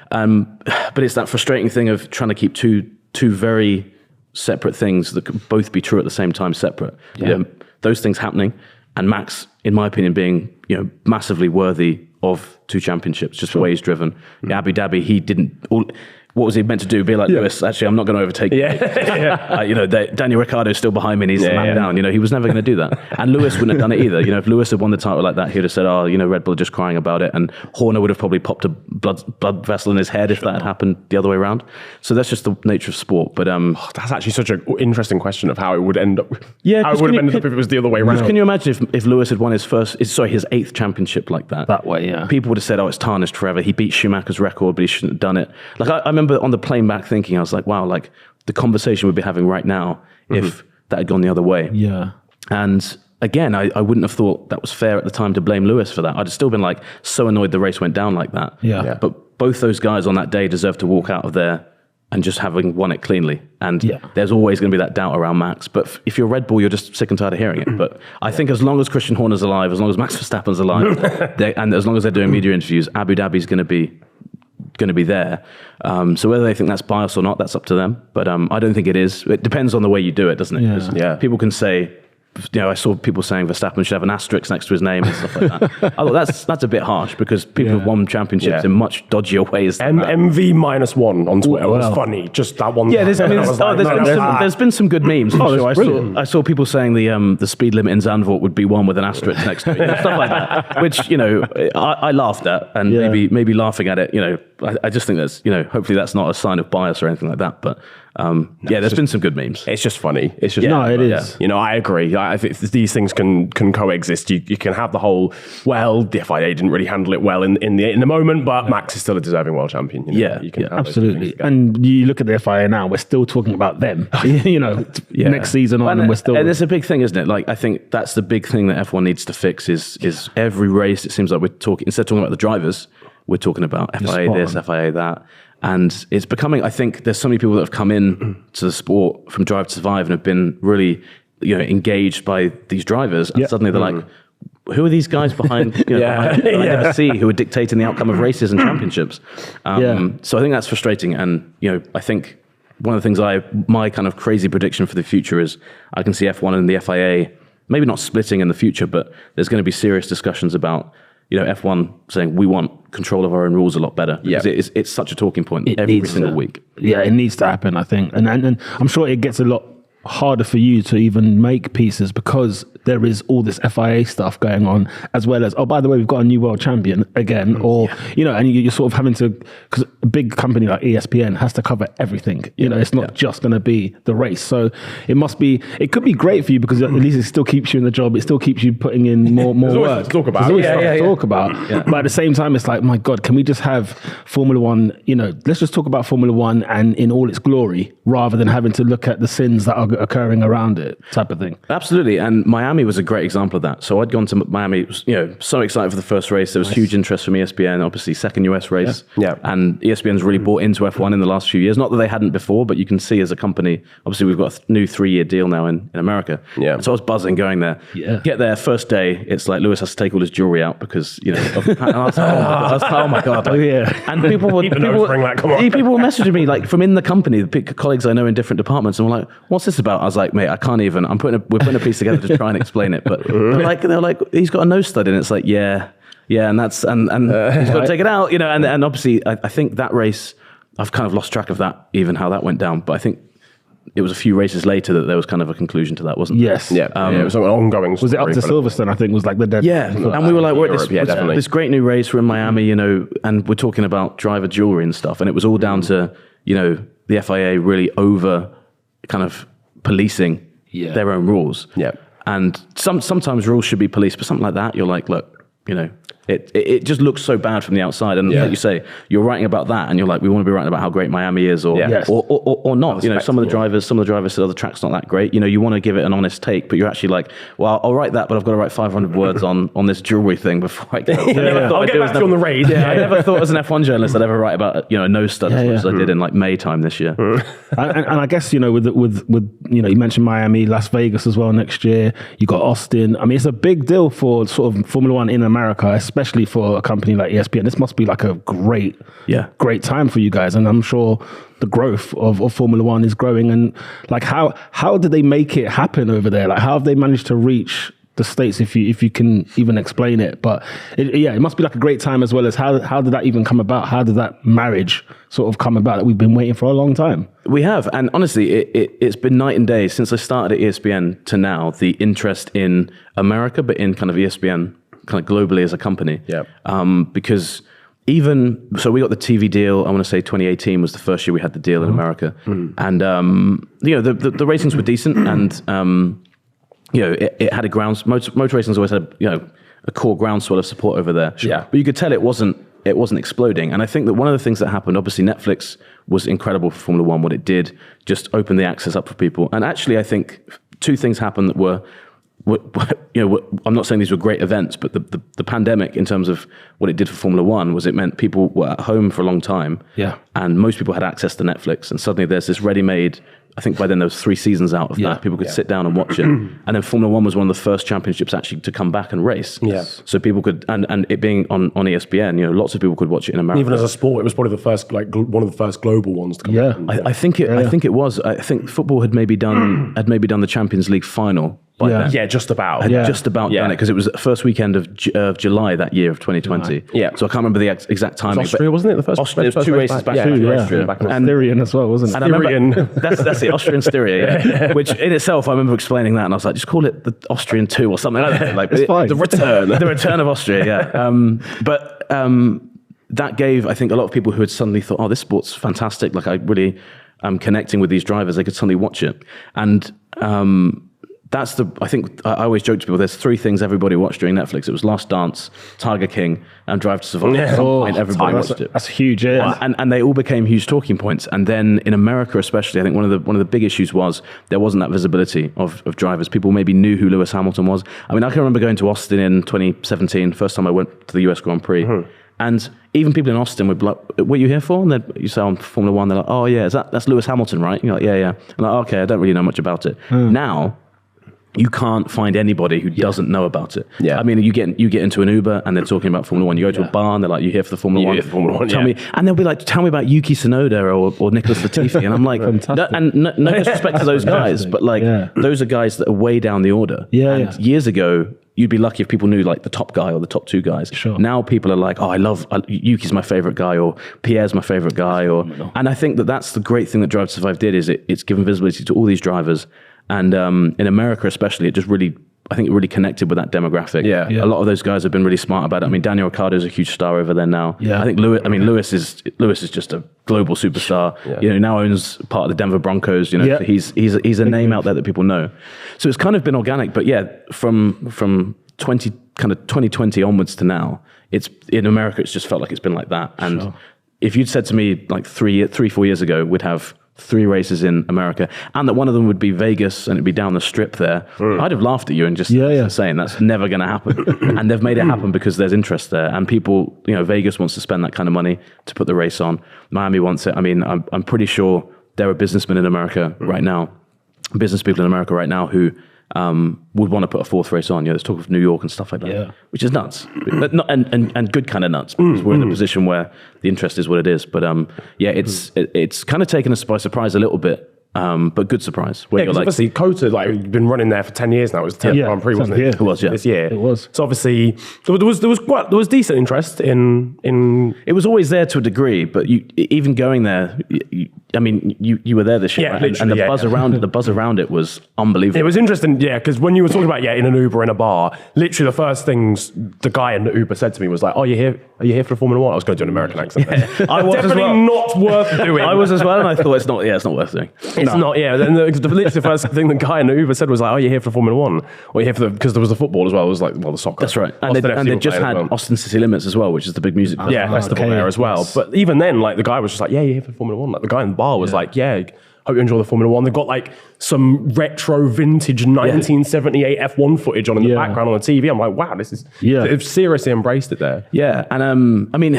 But it's that frustrating thing of trying to keep two very separate things that could both be true at the same time, separate. Yeah. Those things happening. And Max, in my opinion, being massively worthy of 2 championships, just the way he's driven. Abu Dhabi, he didn't. What was he meant to do? Be like Lewis? Actually, I'm not going to overtake you. Daniel Ricciardo's still behind me and he's lapped down. He was never going to do that. And Lewis wouldn't have done it either. If Lewis had won the title like that, he would have said, "Oh, Red Bull are just crying about it." And Horner would have probably popped a blood vessel in his head if that had happened the other way around. So that's just the nature of sport. But that's actually such an interesting question of how it would end up. Yeah, how it would have ended up if it was the other way around. Can you imagine if Lewis had won his 8th championship like that? That way, yeah. People would have said, "Oh, it's tarnished forever. He beat Schumacher's record, but he shouldn't have done it." Like I remember on the plane back thinking, I was like, wow, like the conversation we'd be having right now if that had gone the other way. Yeah. And again, I wouldn't have thought that was fair at the time to blame Lewis for that. I'd have still been like so annoyed the race went down like that. Yeah. But both those guys on that day deserve to walk out of there and just having won it cleanly. And there's always going to be that doubt around Max. But if you're Red Bull, you're just sick and tired of hearing it. But I think as long as Christian Horner's alive, as long as Max Verstappen's alive, and as long as they're doing media interviews, Abu Dhabi's going to be there. So whether they think that's bias or not, that's up to them. But I don't think it is. It depends on the way you do it, doesn't it? Yeah. People can say, I saw people saying Verstappen should have an asterisk next to his name and stuff like that. I thought that's a bit harsh because people have won championships in much dodgier ways. MV -1 on Twitter was funny. Just that one. Yeah, there's been some good memes. I saw people saying the speed limit in Zandvoort would be one with an asterisk next to it, stuff like that. Which I laughed at, and maybe laughing at it. I just think that's hopefully that's not a sign of bias or anything like that, but. There's been some good memes. It's just funny. It's just it is. I agree. I think these things can coexist. You can have the whole. Well, the FIA didn't really handle it well in the moment, but Max is still a deserving world champion. You can absolutely. And you look at the FIA now. We're still talking about them. Next season on, and we're still. And it's a big thing, isn't it? Like I think that's the big thing that F1 needs to fix. Is every race? It seems like we're talking instead of talking about the drivers, we're talking about FIA this, FIA that. And it's becoming, I think there's so many people that have come in to the sport from Drive to Survive and have been really, engaged by these drivers. And suddenly they're like, who are these guys behind, behind I never see who are dictating the outcome of races and championships? So I think that's frustrating. And, I think one of the things my kind of crazy prediction for the future is I can see F1 and the FIA, maybe not splitting in the future, but there's going to be serious discussions about F1 saying we want control of our own rules a lot better. Because it's such a talking point every single week. Yeah, it needs to happen, I think. And I'm sure it gets a lot harder for you to even make pieces because there is all this FIA stuff going on, as well as, oh, by the way, we've got a new world champion again, or, you know, and you're sort of having to, because a big company like ESPN has to cover everything. You know, it's not just going to be the race. So it could be great for you because at least it still keeps you in the job. It still keeps you putting in more work. To talk about. There's always stuff to talk about. But at the same time, it's like, my God, can we just have Formula One, you know, let's just talk about Formula One and in all its glory, rather than having to look at the sins that are occurring around it, type of thing. Absolutely. And Miami was a great example of that. So I'd gone to Miami, you know, so excited for the first race. There was huge interest from ESPN, obviously second US race. Yeah. And ESPN's really bought into F1 in the last few years. Not that they hadn't before, but you can see as a company, obviously we've got a new 3-year deal now in America. Yeah. And so I was buzzing going there. Yeah. Get there, first day, it's like Lewis has to take all his jewelry out because, you know, and I was like, oh my God. Oh, yeah. And people were Keep the nose ring, like, come on. people were messaging me like from in the company, the colleagues I know in different departments, and were like, what's this about? I was like, mate, I can't even, we're putting a piece together to try and explain it. But they're like, he's got a nose stud in it. It's like, yeah, and that's, and he's got to take it out, you know, and obviously I think that race, I've kind of lost track of that, even how that went down. But I think it was a few races later that there was kind of a conclusion to that, wasn't there? Yes. Yeah, it was an ongoing story. Was it up to Silverstone, I think, was like the dead. Yeah, and we were like, we're at definitely. this great new race, we're in Miami, you know, and we're talking about driver jewelry and stuff. And it was all down to, you know, the FIA really over kind of policing their own rules. Yeah. And sometimes rules should be policed, but something like that, you're like, look, you know, it just looks so bad from the outside. And like you say, you're writing about that and you're like, we want to be writing about how great Miami is or not. You know, some of the drivers said, oh, the track's not that great. You know, you want to give it an honest take, but you're actually like, well, I'll write that, but I've got to write 500 words on this jewelry thing before I go. I'll get back to you on the raid. Yeah, I never thought as an F1 journalist I'd ever write about, you know, a nose stud as much as I did in like May time this year. And I guess, you know, with you know, you mentioned Miami, Las Vegas as well next year. You got Austin. I mean, it's a big deal for sort of Formula One in America, especially for a company like ESPN. This must be like a great time for you guys. And I'm sure the growth of Formula One is growing. And like, how did they make it happen over there? Like, how have they managed to reach the States, if you can even explain it? But it must be like a great time, as well as how did that even come about? How did that marriage sort of come about that we've been waiting for a long time? We have, and honestly, it's been night and day since I started at ESPN to now, the interest in America, but in kind of ESPN kind of globally as a company. Yeah. Because so we got the TV deal, I want to say 2018 was the first year we had the deal in America. And, you know, the ratings were decent, and, you know, it had a motor racing's always had, you know, a core groundswell of support over there. Yeah. But you could tell it wasn't exploding. And I think that one of the things that happened, obviously Netflix was incredible for Formula One. What it did, just opened the access up for people. And actually, I think two things happened that were, you know, I'm not saying these were great events, but the pandemic, in terms of what it did for Formula One, was it meant people were at home for a long time. Yeah. And most people had access to Netflix. And suddenly there's this ready-made, I think by then there was 3 seasons out of that. People could sit down and watch it. And then Formula One was one of the first championships actually to come back and race. Yeah. So people could, and it being on ESPN, you know, lots of people could watch it in America. Even as a sport, it was probably the first, like one of the first global ones to come out. I think it was. I think football had maybe done the Champions League final. Yeah, just about. Just about done it, because it was the first weekend of July that year of 2020. Yeah. So I can't remember the exact timing. It was Austria, wasn't it? The first Austria, first 2 races back. Austria. And Styrian as well, wasn't it? And I remember, that's it, Austrian Styria, which in itself, I remember explaining that, and I was like, just call it the Austrian 2 or something like that. Like, it's fine. The return of Austria, yeah. That gave, I think, a lot of people who had suddenly thought, oh, this sport's fantastic, like I really am connecting with these drivers, they could suddenly watch it. And I think I always joke to people, there's 3 things everybody watched during Netflix. It was Last Dance, Tiger King, and Drive to Survive. At some point, everybody watched it. That's huge, yeah. And they all became huge talking points. And then in America especially, I think one of the big issues was there wasn't that visibility of drivers. People maybe knew who Lewis Hamilton was. I mean, I can remember going to Austin in 2017, first time I went to the US Grand Prix. And even people in Austin would be like, what are you here for? And then you say on Formula One, they're like, oh yeah, that's Lewis Hamilton, right? And you're like, yeah. I'm like, okay, I don't really know much about it. Now, you can't find anybody who doesn't know about it. Yeah. I mean, you get into an Uber and they're talking about Formula One. You go to a bar and they're like, "You here for the Formula One?" Tell me, and they'll be like, "Tell me about Yuki Tsunoda or Nicholas Latifi." And I'm like, no disrespect to those guys, but like those are guys that are way down the order. And years ago, you'd be lucky if people knew like the top guy or the top 2 guys. Sure. Now people are like, oh, Yuki's my favorite guy, or Pierre's my favorite guy, and I think that's the great thing that Drive to Survive did, is it's given visibility to all these drivers. And in America especially, I think it really connected with that demographic. Yeah. A lot of those guys have been really smart about it. I mean, Daniel Ricciardo is a huge star over there now. Yeah. I think Lewis is just a global superstar. Yeah. You know, now owns part of the Denver Broncos. You know, Yeah. he's a name out there that people know. So it's kind of been organic. But yeah, from 2020 onwards to now, it's in America. It's just felt like it's been like that. And if you'd said to me like 4 years ago, we'd have 3 races in America, and that one of them would be Vegas and it'd be down the strip there, I'd have laughed at you and just saying that's never going to happen. And they've made it happen because there's interest there, and people, you know, Vegas wants to spend that kind of money to put the race on. Miami wants it. I mean, I'm pretty sure there are businessmen in America right now, business people in America right now who would want to put a 4th race on. You know, there's talk of New York and stuff like that, which is nuts, but not, and good kind of nuts, because we're in a position where the interest is what it is. But it's kind of taken us by surprise a little bit, but good surprise. Where you're like, obviously Kota, like, been running there for 10 years now. It was the 10th Grand Prix, wasn't it? It was, this year. It was. So obviously there was decent interest in. it was always there to a degree, but even going there, you were there this year, Yeah, right? And the buzz around it was unbelievable. It was interesting, because when you were talking about in an Uber in a bar, literally the first things the guy in the Uber said to me was like, "Oh, are you here for the Formula 1?" I was going to do an American accent. I was Definitely as well. not worth doing. I was as well, and I thought it's not worth doing. It's not, And literally the first thing the guy in the Uber said was like, "Oh, you're here for Formula 1, or you're here for because there was the football as well." It was like, the soccer. That's right, and Austin they FC were just playing had as well. Austin City Limits as well, which is the big music festival there as well. But even then, like, the guy was just like, "Yeah, you're here for Formula 1." Like, the guy in the bar was like, "Yeah, hope you enjoy the Formula 1." They've got like some retro vintage 1978 F1 footage on in the background on the TV. I'm like, wow, this is they've seriously embraced it there. Yeah, and I mean,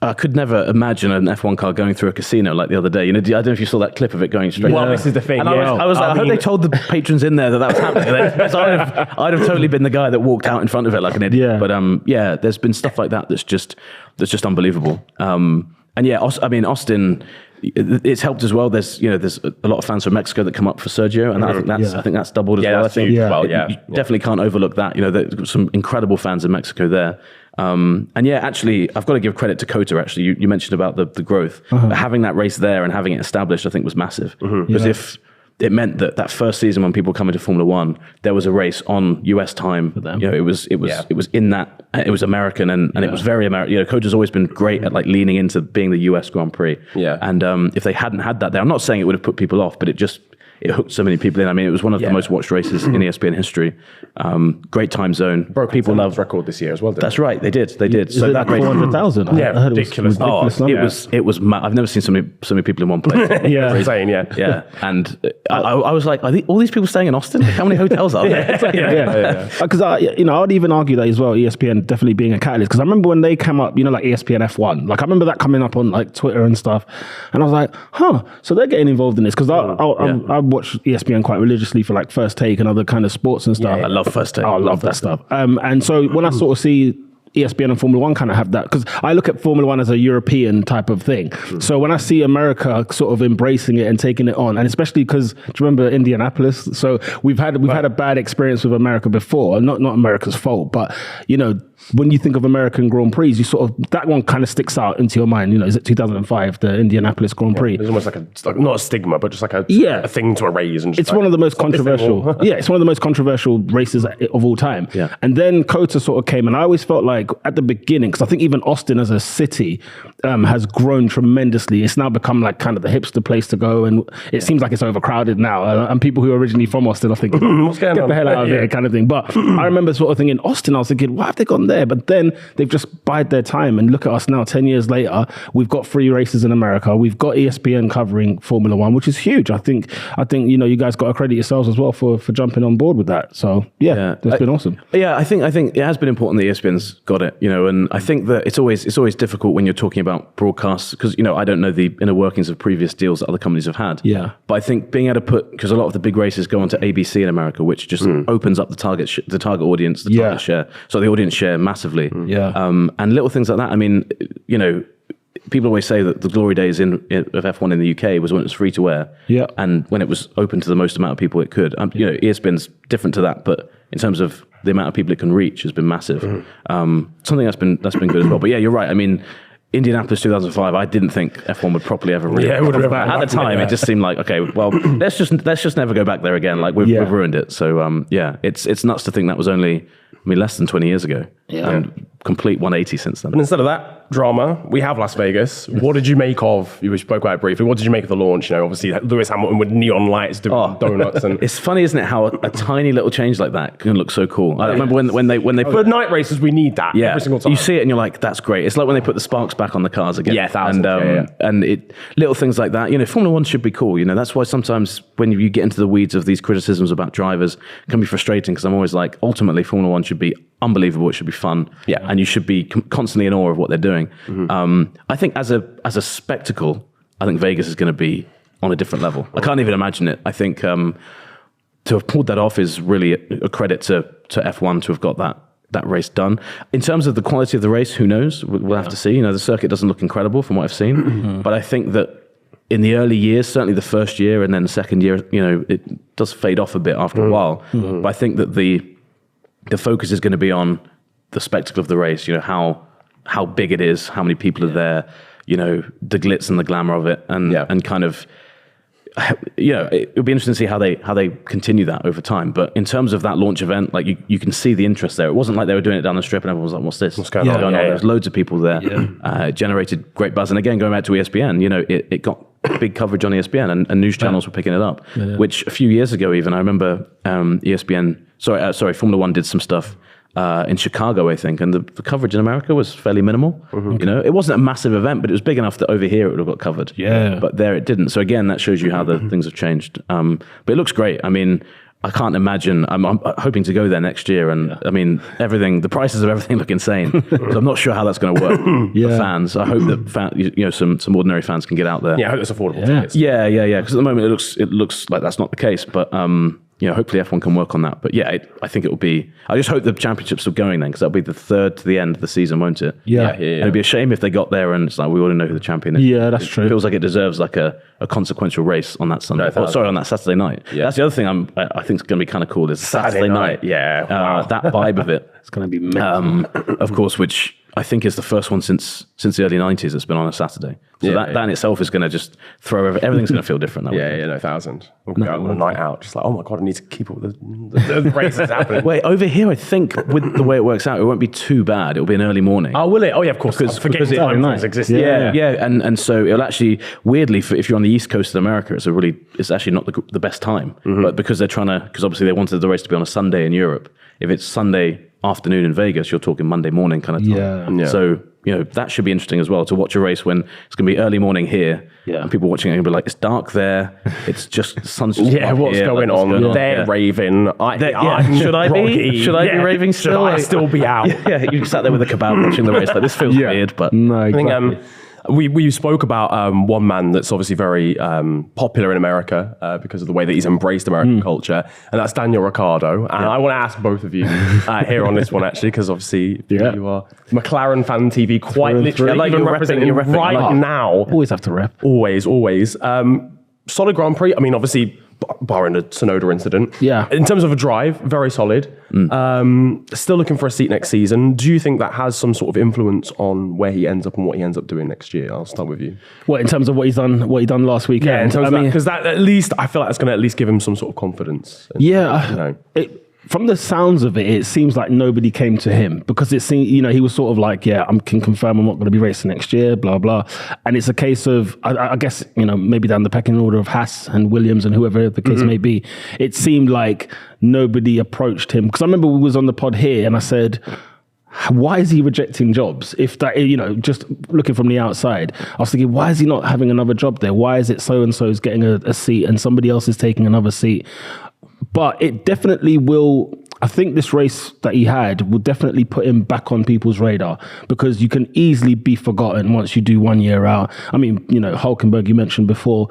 I could never imagine an F1 car going through a casino like the other day. You know, I don't know if you saw that clip of it going straight. Well, this is the thing. And I was like, I hope they told the patrons in there that was happening. Because I'd have totally been the guy that walked out in front of it like an idiot. Yeah. But there's been stuff like that that's just unbelievable. And yeah, I mean, Austin, it's helped as well. There's a lot of fans from Mexico that come up for Sergio, and I think that's doubled as well. That's I think huge. Well, you definitely can't overlook that. You know, there's some incredible fans in Mexico there. And yeah, actually, I've got to give credit to Kota. Actually, you mentioned about the growth, but having that race there and having it established, I think was massive. Because if it meant that first season when people come into Formula 1, there was a race on US time. You know, it was in that, it was American and it was very American. You know, Kota's always been great at like leaning into being the US Grand Prix. Yeah. And if they hadn't had that there, I'm not saying it would have put people off, but it hooked so many people in. I mean, it was one of the most watched races in ESPN history. Great time zone. Broke people love record this year as well. That's right. They did. So that 400,000. Yeah, I heard ridiculous. It was. I've never seen so many people in one place. Yeah. Insane, Yeah. And I was like, are all these people staying in Austin? How many hotels are there? Because I'd even argue that as well. ESPN definitely being a catalyst. Because I remember when they came up, like ESPN F1. Like I remember that coming up on like Twitter and stuff, and I was like, so they're getting involved in this because I watch ESPN quite religiously for like First Take and other kind of sports and stuff. I love First Take. I love that stuff. And so when I sort of see ESPN and Formula 1 kind of have that, because I look at Formula 1 as a European type of thing. So when I see America sort of embracing it and taking it on, and especially because, do you remember Indianapolis? So we've had a bad experience with America before, not America's fault, but when you think of American Grand Prix, you sort of, that one kind of sticks out into your mind. Is it 2005, the Indianapolis Grand Prix? There's almost like not a stigma, but just like a thing to erase. And just it's one of the most controversial. It's one of the most controversial races of all time. Yeah. And then Kota sort of came, and I always felt like at the beginning, because I think even Austin as a city has grown tremendously. It's now become like kind of the hipster place to go, and it seems like it's overcrowded now. And people who are originally from Austin are thinking, what's going get on? the hell out of here, kind of thing. But I remember sort of thinking, Austin, I was thinking, why have they gone there? But then they've just bided their time, and look at us now, 10 years later, we've got 3 races in America. We've got ESPN covering Formula 1, which is huge. I think you guys got to credit yourselves as well for jumping on board with that. So that's been awesome. Yeah, I think it has been important that ESPN's got it, and I think that it's always difficult when you're talking about broadcasts because I don't know the inner workings of previous deals that other companies have had. Yeah. But I think being able to because a lot of the big races go onto ABC in America, which just opens up the target audience, the target share, so the audience share massively. Yeah. And little things like that. I mean, people always say that the glory days of F1 in the UK was when it was free to air. Yeah. And when it was open to the most amount of people it could. ESPN's different to that, but in terms of the amount of people it can reach has been massive. Something that's been good as well. But yeah, you're right. I mean, Indianapolis 2005, I didn't think F1 would properly ever really. Yeah, it would have at the time, it just seemed like, okay, well, let's just never go back there again. Like we've ruined it. So it's nuts to think that was only less than 20 years ago. Yeah. And complete 180 since then. But instead of that drama, we have Las Vegas. What did you make of? You spoke about it briefly. What did you make of the launch? You know, obviously Lewis Hamilton with neon lights doing donuts, and it's funny, isn't it, how a tiny little change like that can look so cool. I remember when they for night races, we need that every single time. You see it and you're like, that's great. It's like when they put the sparks back on the cars again. Yeah, thousands. And little things like that. You know, Formula One should be cool. You know, that's why sometimes when you get into the weeds of these criticisms about drivers, it can be frustrating because I'm always like, ultimately, Formula One should be unbelievable. It should be fun. Yeah. And you should be constantly in awe of what they're doing. I think as a spectacle, I think Vegas is going to be on a different level. I can't even imagine it. I think to have pulled that off is really a credit to F1 to have got that race done. In terms of the quality of the race, who knows? We'll have to see. You know, the circuit doesn't look incredible from what I've seen, but I think that in the early years, certainly the first year and then the second year, you know, it does fade off a bit after a while. But I think that the focus is going to be on the spectacle of the race. You know, how big it is, how many people are there, you know, the glitz and the glamour of it, and kind of, you know, it'll be interesting to see how they continue that over time. But in terms of that launch event, like you can see the interest there. It wasn't like they were doing it down the strip and everyone was like, what's this? What's going on? There's loads of people there. It generated great buzz. And again, going back to ESPN, you know, it got big coverage on ESPN and news channels were picking it up, which a few years ago even, I remember Formula One did some stuff in Chicago, I think, and the coverage in America was fairly minimal. You know, it wasn't a massive event, but it was big enough that over here it would have got covered. But there it didn't. So again, that shows you how the things have changed. But it looks great. I mean, I can't imagine. I'm hoping to go there next year, and I mean, the prices of everything look insane. So I'm not sure how that's going to work for fans. I hope that some ordinary fans can get out there. Yeah, I hope it's affordable tickets. Yeah. Because at the moment it looks like that's not the case, but you know, hopefully F1 can work on that. But yeah, I think it will be. I just hope the championships are going then, because that'll be the third to the end of the season, won't it? Yeah. It'd be a shame if they got there and it's like we already know who the champion is. Yeah, that's true. It feels like it deserves like a consequential race on that Sunday. On that Saturday night. Yeah. That's the other thing I think is going to be kind of cool is Saturday night. Yeah, wow. That vibe of it. It's going to be mental. Of course, which I think is the first one since the early 90s that's been on a Saturday. So that in itself is going to just throw everything's going to feel different that way. No, 1,000. We'll go on a night out, just like, oh my God, I need to keep up with the races happening. Wait, over here, I think with the way it works out, it won't be too bad. It'll be an early morning. Oh, will it? Oh, yeah, of course. Because time zones exist. Yeah. And so it'll actually, weirdly, if you're on the East Coast of America, it's actually not the best time. But because because obviously they wanted the race to be on a Sunday in Europe, if it's Sunday afternoon in Vegas, you're talking Monday morning kind of time. Yeah. So, you know, that should be interesting as well, to watch a race when it's going to be early morning here, and people watching it and be like, it's dark there, it's just, the sun's just what's here, going on? They're raving. Should I be raving still? Should I still be out? You sat there with a kebab watching the race, like, this feels weird, but... No, exactly. I think we spoke about one man that's obviously very popular in America because of the way that he's embraced American culture, and that's Daniel Ricciardo. And I want to ask both of you here on this one, actually, because obviously you are McLaren Fan TV, quite literally, like even representing right now. Always have to rep. Always. Solid Grand Prix. I mean, obviously, barring the Tsunoda incident. Yeah. In terms of a drive, very solid. Still looking for a seat next season. Do you think that has some sort of influence on where he ends up and what he ends up doing next year? I'll start with you. What, in terms of what he done last weekend? Yeah, in terms of that, because that at least, I feel like it's going to at least give him some sort of confidence. From the sounds of it, it seems like nobody came to him, because it seemed, you know, he was sort of like, I can confirm I'm not going to be racing next year, blah, blah. And it's a case of, I guess, you know, maybe down the pecking order of Haas and Williams and whoever the case may be, it seemed like nobody approached him. Because I remember we was on the pod here and I said, why is he rejecting jobs? If that, you know, just looking from the outside, I was thinking, why is he not having another job there? Why is it so-and-so is getting a seat and somebody else is taking another seat? But it definitely will, I think this race that he had will definitely put him back on people's radar, because you can easily be forgotten once you do 1 year out. I mean, you know, Hülkenberg, you mentioned before,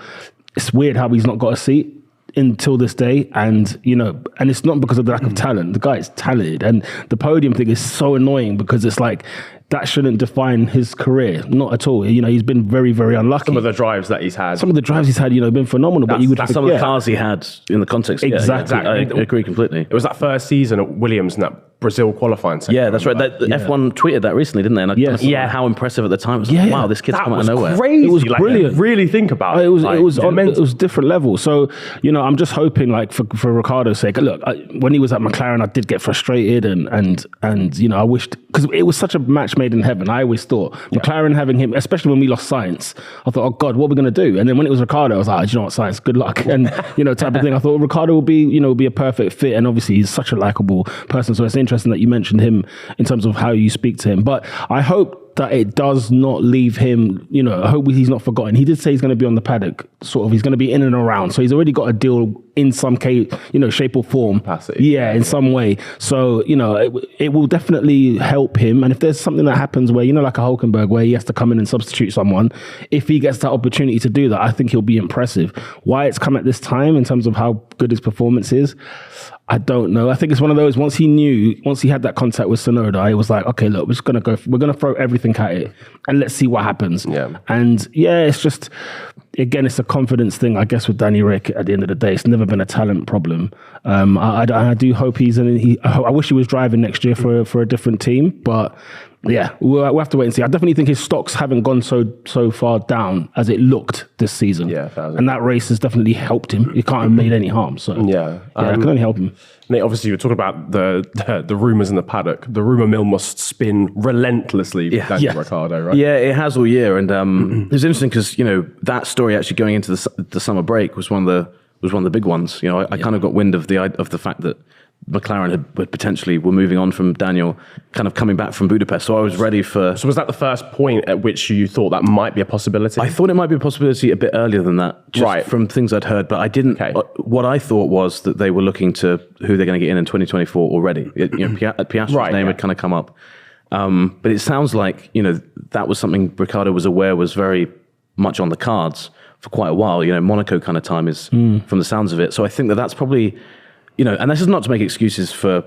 it's weird how he's not got a seat until this day, and you know, and it's not because of the lack of talent. The guy is talented, and the podium thing is so annoying because it's like, that shouldn't define his career, not at all. You know, he's been very, very unlucky. Some of the drives that he's had, you know, been phenomenal. But you would some of the cars he had in the context. Exactly. I agree completely. It was that first season at Williams and that Brazil qualifying second. Yeah, that's right. F1 tweeted that recently, didn't they? And I kind of thought how impressive at the time. It was like, wow, this kid's come out of nowhere. Crazy. It was brilliant. Really think about it. It was different level. So, I'm just hoping, like, for Ricciardo's sake. Look, when he was at McLaren, I did get frustrated and I wished, because it was such a match made in heaven. I always thought McLaren having him, especially when we lost Sainz, I thought, oh God, what are we going to do? And then when it was Ricciardo, I was like, do you know what, Sainz, good luck, and type of thing. I thought Ricciardo will be a perfect fit, and obviously he's such a likable person. So it's interesting that you mentioned him in terms of how you speak to him. But I hope that it does not leave him, I hope he's not forgotten. He did say he's going to be on the paddock, sort of. He's going to be in and around. So he's already got a deal in some case, shape or form. Capacity. Yeah, in some way. So, it will definitely help him. And if there's something that happens where, like a Hulkenberg, where he has to come in and substitute someone, if he gets that opportunity to do that, I think he'll be impressive. Why it's come at this time in terms of how good his performance is, I don't know. I think it's one of those, once he had that contact with Tsunoda, it was like, okay, look, we're going to throw everything at it and let's see what happens. Yeah. And it's just, again, it's a confidence thing, I guess, with Danny Rick at the end of the day. It's never been a talent problem. I do hope I wish he was driving next year for a different team, but yeah, we'll have to wait and see. I definitely think his stocks haven't gone so far down as it looked this season. Yeah, and that race has definitely helped him. It can't have made any harm. So it can only help him. Nate, obviously, you were talking about the rumours in the paddock. The rumour mill must spin relentlessly with Daniel Ricciardo, right? Yeah, it has all year, and it was interesting because that story actually going into the summer break was one of the big ones. I kind of got wind of the fact that McLaren had potentially were moving on from Daniel, kind of coming back from Budapest. So I was ready for... So was that the first point at which you thought that might be a possibility? I thought it might be a possibility a bit earlier than that, just from things I'd heard, but I didn't... Okay. What I thought was that they were looking to who they're going to get in 2024 already. Piastri's name had kind of come up. But it sounds like, that was something Ricciardo was aware was very much on the cards for quite a while. Monaco kind of time is from the sounds of it. So I think that's probably... and this is not to make excuses for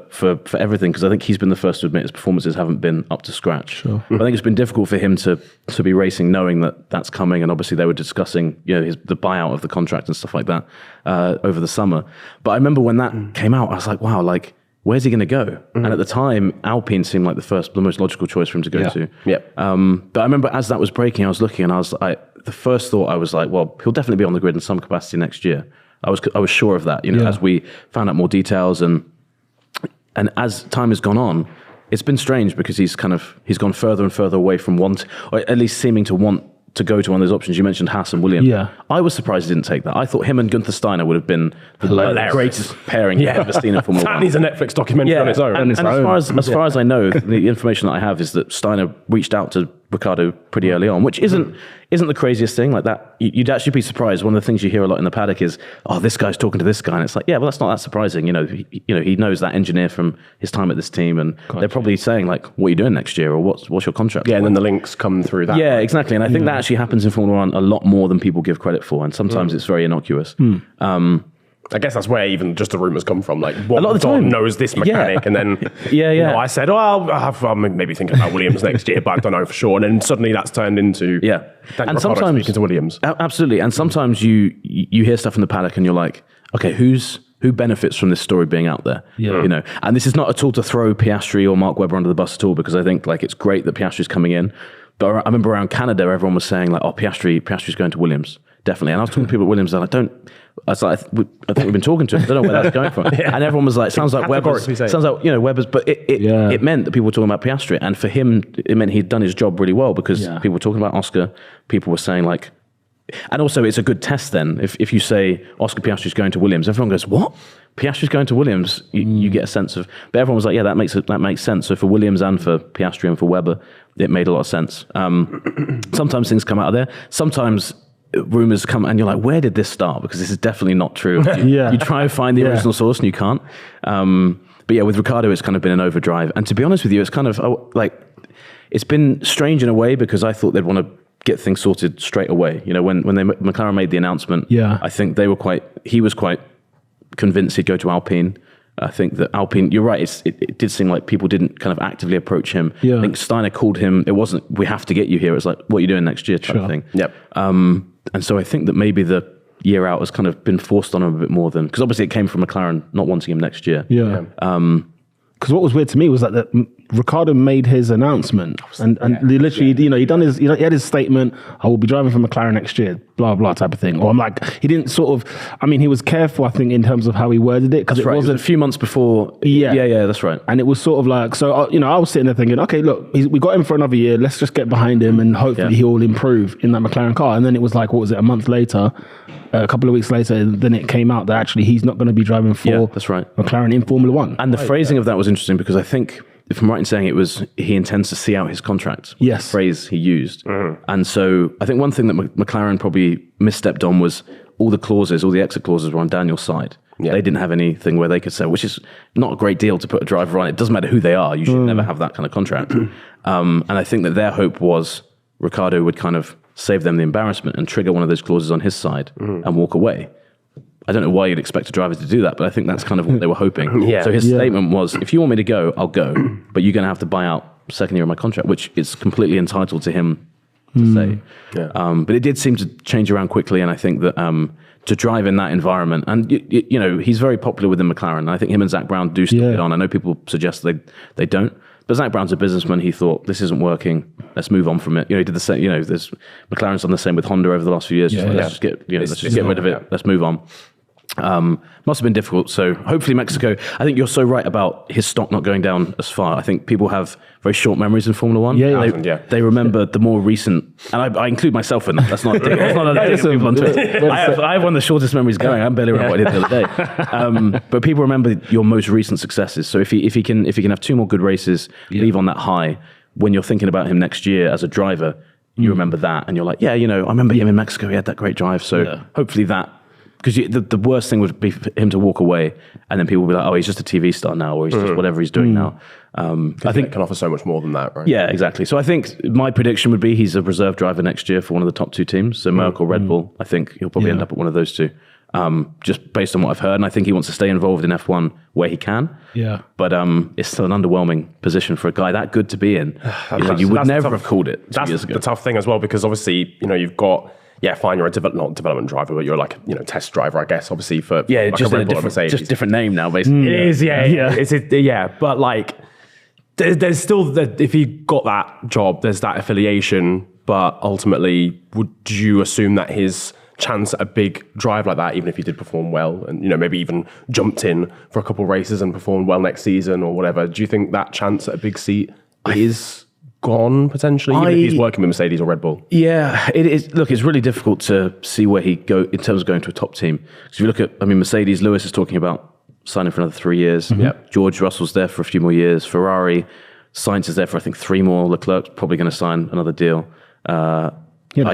everything, because I think he's been the first to admit his performances haven't been up to scratch. Sure. I think it's been difficult for him to be racing knowing that that's coming, and obviously they were discussing the buyout of the contract and stuff like that over the summer. But I remember when that came out, I was like, wow, like, where's he going to go? And at the time, Alpine seemed like the most logical choice for him to go to. Yep. But I remember as that was breaking, I was looking, and the first thought I was like, well, he'll definitely be on the grid in some capacity next year. I was sure of that, as we found out more details, and as time has gone on, it's been strange because he's gone further and further away from or at least seeming to want to go to one of those options. You mentioned Haas and Williams. Yeah. I was surprised he didn't take that. I thought him and Gunther Steiner would have been the greatest pairing you've ever seen in Formula 1. That needs a Netflix documentary on its own. And as far as I know, the information that I have is that Steiner reached out to Ricciardo pretty early on, which isn't the craziest thing like that. You'd actually be surprised. One of the things you hear a lot in the paddock is, oh, this guy's talking to this guy, and it's like, yeah, well, that's not that surprising. He knows that engineer from his time at this team, and they're probably saying like, what are you doing next year, or what's your contract? Yeah, and then the links come through that. Yeah, exactly. And I think that actually happens in Formula 1 a lot more than people give credit for, and sometimes it's very innocuous. I guess that's where even just the rumours come from. Like, what a lot of the time knows this mechanic, and then I said, I'm maybe thinking about Williams next year, but I don't know for sure. And then suddenly that's turned into and sometimes speaking to Williams. Absolutely, and sometimes you hear stuff in the paddock, and you're like, okay, who benefits from this story being out there? And this is not at all to throw Piastri or Mark Webber under the bus at all, because I think like it's great that Piastri's coming in. But I remember around Canada, everyone was saying like, oh, Piastri's going to Williams. Definitely. And I was talking to people at Williams, and I think we've been talking to him. I don't know where that's going from. And everyone was like, sounds like Webber's. Sounds like, Webber's. But it meant that people were talking about Piastri. And for him, it meant he'd done his job really well, because people were talking about Oscar. People were saying like, and also it's a good test then. If you say Oscar Piastri's going to Williams, everyone goes, what? Piastri's going to Williams? You get a sense of, but everyone was like, yeah, that makes sense. So for Williams and for Piastri and for Webber, it made a lot of sense. Sometimes things come out of there. Sometimes rumors come and you're like, where did this start? Because this is definitely not true. You try and find the original source and you can't. But yeah, with Ricciardo, it's kind of been an overdrive. And to be honest with you, it's kind of it's been strange in a way, because I thought they'd want to get things sorted straight away. When McLaren made the announcement, I think he was quite convinced he'd go to Alpine. I think that Alpine, you're right, it did seem like people didn't kind of actively approach him. I think Steiner called him, it wasn't, we have to get you here. It's like, what are you doing next year type of thing. Yep. And so I think that maybe the year out has kind of been forced on him a bit more than, because obviously it came from McLaren not wanting him next year. because what was weird to me was that Ricciardo made his announcement and he literally, he had his statement, I will be driving for McLaren next year, blah, blah type of thing. Or I'm like, he didn't he was careful, I think, in terms of how he worded it. Because it wasn't a few months before. Yeah, that's right. And it was sort of like, so, I was sitting there thinking, okay, look, we got him for another year. Let's just get behind him and hopefully he'll improve in that McLaren car. And then it was like, what was it, a month later, a couple of weeks later, then it came out that actually he's not going to be driving for that's right. McLaren in Formula One. And the phrasing of that was interesting because I think, if I'm right in saying it was, he intends to see out his contract. Yes. The phrase he used. And so I think one thing that McLaren probably misstepped on was all the exit clauses were on Daniel's side. Yeah. They didn't have anything where they could say, which is not a great deal to put a driver on. It doesn't matter who they are. You should never have that kind of contract. And I think that their hope was Ricciardo would kind of save them the embarrassment and trigger one of those clauses on his side and walk away. I don't know why you'd expect a driver to do that, but I think that's kind of what they were hoping. So his statement was, if you want me to go, I'll go, but you're going to have to buy out second year of my contract, which is completely entitled to him to say. But it did seem to change around quickly, and I think that to drive in that environment, and he's very popular within McLaren, and I think him and Zach Brown do still get on. I know people suggest they don't, but Zach Brown's a businessman. He thought, this isn't working, let's move on from it. He did the same. There's McLaren's done the same with Honda over the last few years. Let's just get rid of it. Let's move on. Must have been difficult. So hopefully Mexico, I think you're so right about his stock not going down as far. I think people have very short memories in Formula One. They remember the more recent, and I include myself in that. That's not a dig. That's not a dig at people on Twitter. I have one of the shortest memories going. I barely remember what I did the other day. But people remember your most recent successes. So if he can have two more good races, leave on that high, when you're thinking about him next year as a driver, you remember that, and you're like, I remember him in Mexico. He had that great drive. So hopefully that. Because the worst thing would be for him to walk away, and then people would be like, "Oh, he's just a TV star now, or he's just whatever he's doing now." I think it can offer so much more than that, right? Yeah, exactly. So I think my prediction would be he's a reserve driver next year for one of the top two teams, so Merck or Red Bull. I think he'll probably end up at one of those two, just based on what I've heard. And I think he wants to stay involved in F1 where he can. Yeah, but it's still an underwhelming position for a guy that good to be in. You would never have called it 2 years ago. The tough thing as well, because obviously you've got. Yeah, fine. You're not development driver, but you're like test driver, I guess. Obviously for like just a different name now, basically. It is, yeah. But like, there's still if he got that job, there's that affiliation. But ultimately, would you assume that his chance at a big drive like that, even if he did perform well, and maybe even jumped in for a couple of races and performed well next season or whatever, do you think that chance at a big seat is gone potentially, even if he's working with Mercedes or Red Bull? Yeah, it is. Look, it's really difficult to see where he go in terms of going to a top team. Because if you look at, Mercedes, Lewis is talking about signing for another 3 years. George Russell's there for a few more years. Ferrari, Sainz is there for I think 3 more. Leclerc's probably going to sign another deal. I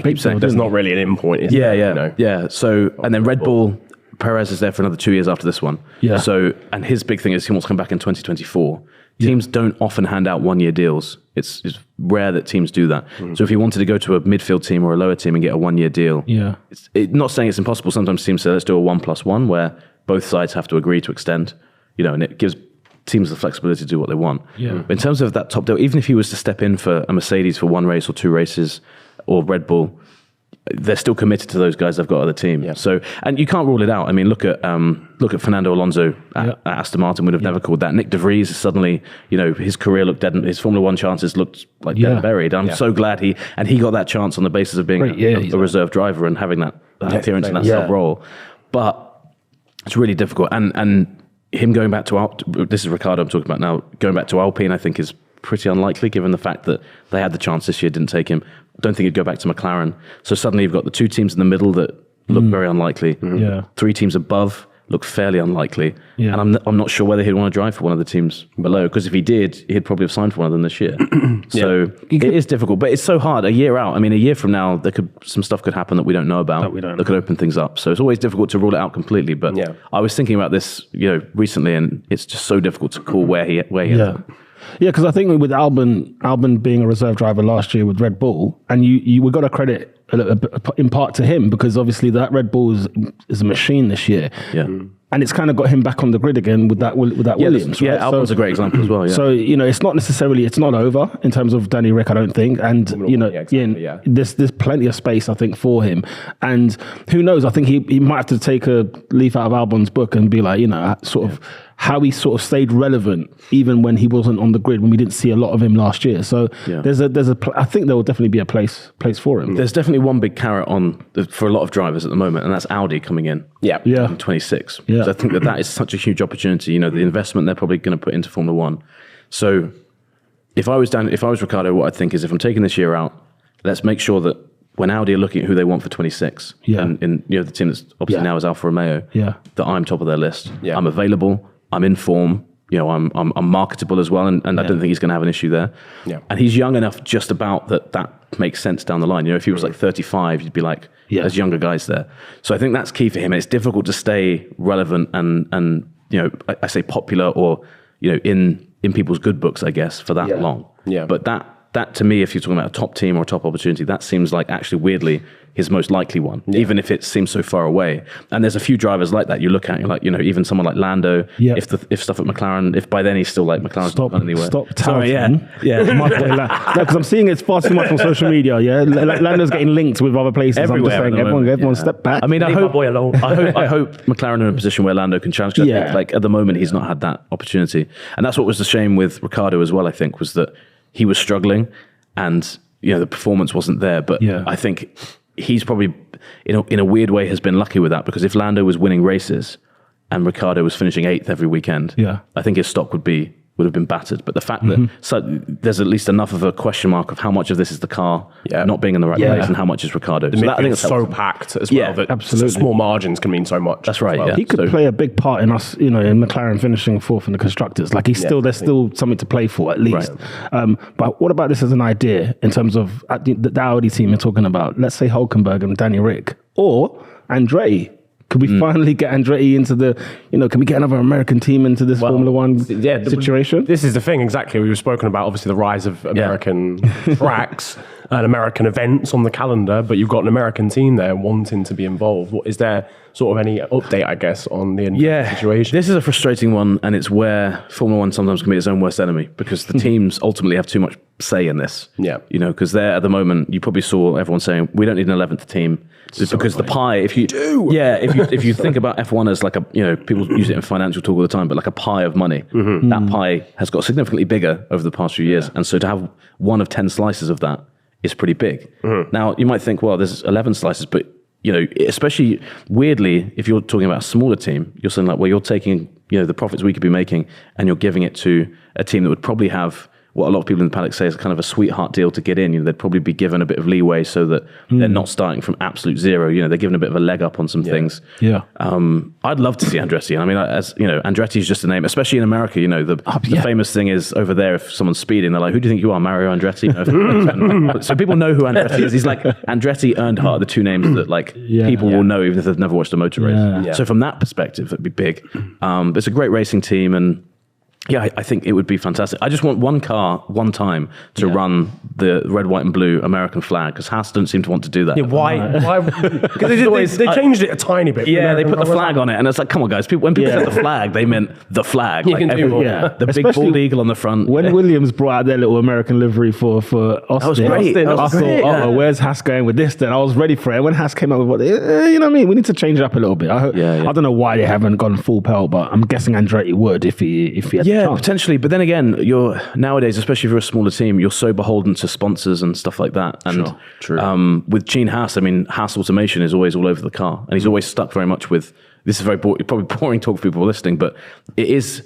keep saying there's not really an end point. Is there? Yeah. So and then Red Bull, Perez is there for another 2 years after this one. Yeah. So and his big thing is he wants to come back in 2024. Teams don't often hand out 1 year deals. It's rare that teams do that. So if he wanted to go to a midfield team or a lower team and get a 1 year deal, not saying it's impossible. Sometimes teams say, let's do a 1+1 where both sides have to agree to extend, and it gives teams the flexibility to do what they want. Yeah. But in terms of that top deal, even if he was to step in for a Mercedes for 1 race or 2 races or Red Bull, they're still committed to those guys they've got at the team. Yeah. So, and you can't rule it out. Look at Fernando Alonso at Aston Martin would have never called that. Nick de Vries suddenly, his career looked dead. His Formula One chances looked like dead and buried. I'm so glad he got that chance on the basis of being a reserve driver and having that appearance in that sub role. But it's really difficult. And him going back to this is Ricciardo I'm talking about now. Going back to Alpine, I think is pretty unlikely given the fact that they had the chance this year, didn't take him. Don't think he'd go back to McLaren. So suddenly you've got the 2 teams in the middle that look very unlikely. 3 teams above look fairly unlikely. And I'm not sure whether he'd want to drive for one of the teams below, because if he did, he'd probably have signed for one of them this year. So it is difficult, but it's so hard. A year out, a year from now, some stuff could happen that we don't know about. That could open things up. So it's always difficult to rule it out completely. But I was thinking about this, recently, and it's just so difficult to call where he ends up. Yeah, because I think with Albon being a reserve driver last year with Red Bull, and we've got to credit in part to him, because obviously that Red Bull is a machine this year. Yeah. And it's kind of got him back on the grid again with that Williams. Yeah, right? Albon's a great example as well. Yeah. So, it's not over in terms of Danny Rick, I don't think. And, there's plenty of space, I think, for him. And who knows, I think he might have to take a leaf out of Albon's book and be like, sort of how he sort of stayed relevant even when he wasn't on the grid, when we didn't see a lot of him last year. So I think there will definitely be a place for him. There's definitely one big carrot for a lot of drivers at the moment, and that's Audi coming in. Yeah. In 26. Yeah. So I think that is such a huge opportunity. The investment they're probably going to put into Formula One. So if I was Ricciardo, what I think is, if I'm taking this year out, let's make sure that when Audi are looking at who they want for 26, and the team that's obviously now is Alfa Romeo, that I'm top of their list. Yeah. I'm available. I'm in form. I'm marketable as well, and I don't think he's going to have an issue there. Yeah. And he's young enough just about that makes sense down the line. If he was like 35, you'd be like, there's younger guys there. So I think that's key for him. It's difficult to stay relevant and I say popular or in people's good books, I guess, for that long. Yeah. But that to me, if you're talking about a top team or a top opportunity, that seems like actually weirdly his most likely one, even if it seems so far away. And there's a few drivers like that. You look at, you're like, even someone like Lando, if stuff at McLaren, if by then he's still like McLaren's not going anywhere. Stop touting. Because I'm seeing it far too much on social media. Yeah, Lando's getting linked with other places. Everywhere. I'm just saying, everyone step back. I mean, I hope McLaren are in a position where Lando can challenge. I think, like at the moment, he's not had that opportunity, and that's what was the shame with Ricciardo as well. I think was that he was struggling, and the performance wasn't there. But I think he's probably, in a weird way, has been lucky with that, because if Lando was winning races and Ricciardo was finishing 8th every weekend, I think his stock would have been battered. But the fact that there's at least enough of a question mark of how much of this is the car not being in the right place and how much is Ricciardo. I think it's so packed as well that absolutely small margins can mean so much. That's right. He could play a big part in us, in McLaren finishing 4th in the constructors. Like there's still something to play for at least. Right. But what about this as an idea in terms of the Audi team you're talking about? Let's say Hülkenberg and Danny Rick or Andretti. Could we finally get Andretti into the, can we get another American team into this Formula One situation? This is the thing, exactly. We've spoken about, obviously, the rise of American tracks and American events on the calendar, but you've got an American team there wanting to be involved. Is there sort of any update, I guess, on the situation? This is a frustrating one, and it's where Formula One sometimes can be its own worst enemy, because the teams ultimately have too much say in this. Yeah. Because they're, at the moment, you probably saw everyone saying, we don't need an 11th team. Because the pie, if you think about F1 as like a, people use it in financial talk all the time, but like a pie of money, that pie has got significantly bigger over the past few years. And so to have one of 10 slices of that is pretty big. Now, you might think, well, there's 11 slices, but, especially weirdly, if you're talking about a smaller team, you're saying like, well, you're taking, the profits we could be making and you're giving it to a team that would probably have what a lot of people in the paddock say is kind of a sweetheart deal to get in. They'd probably be given a bit of leeway so that they're not starting from absolute zero. They're given a bit of a leg up on some things. Yeah. I'd love to see Andretti. I mean, as Andretti is just a name, especially in America. The famous thing is over there, if someone's speeding, they're like, "Who do you think you are, Mario Andretti?" So people know who Andretti is. He's like Andretti, Earnhardt, the two names that people will know even if they've never watched a motor race. Yeah. So from that perspective, it'd be big. But it's a great racing team, and I think it would be fantastic. I just want one car, one time, to run the red, white, and blue American flag, because Haas don't seem to want to do that. Yeah, why? Because they changed it a tiny bit. Yeah, they put the flag on it, and it's like, come on, guys. When people said the flag, they meant the flag. The big bald eagle on the front. When Williams brought out their little American livery for Austin, that was great. I thought, where's Haas going with this then? I was ready for it. When Haas came up with what I mean? We need to change it up a little bit. I don't know why they haven't gone full pelt, but I'm guessing Andretti would if he had potentially, but then again, you're nowadays, especially if you're a smaller team, you're so beholden to sponsors and stuff like that. And true. With Gene Haas, I mean, Haas automation is always all over the car, and he's always stuck very much with. This is probably boring talk for people listening, but it is.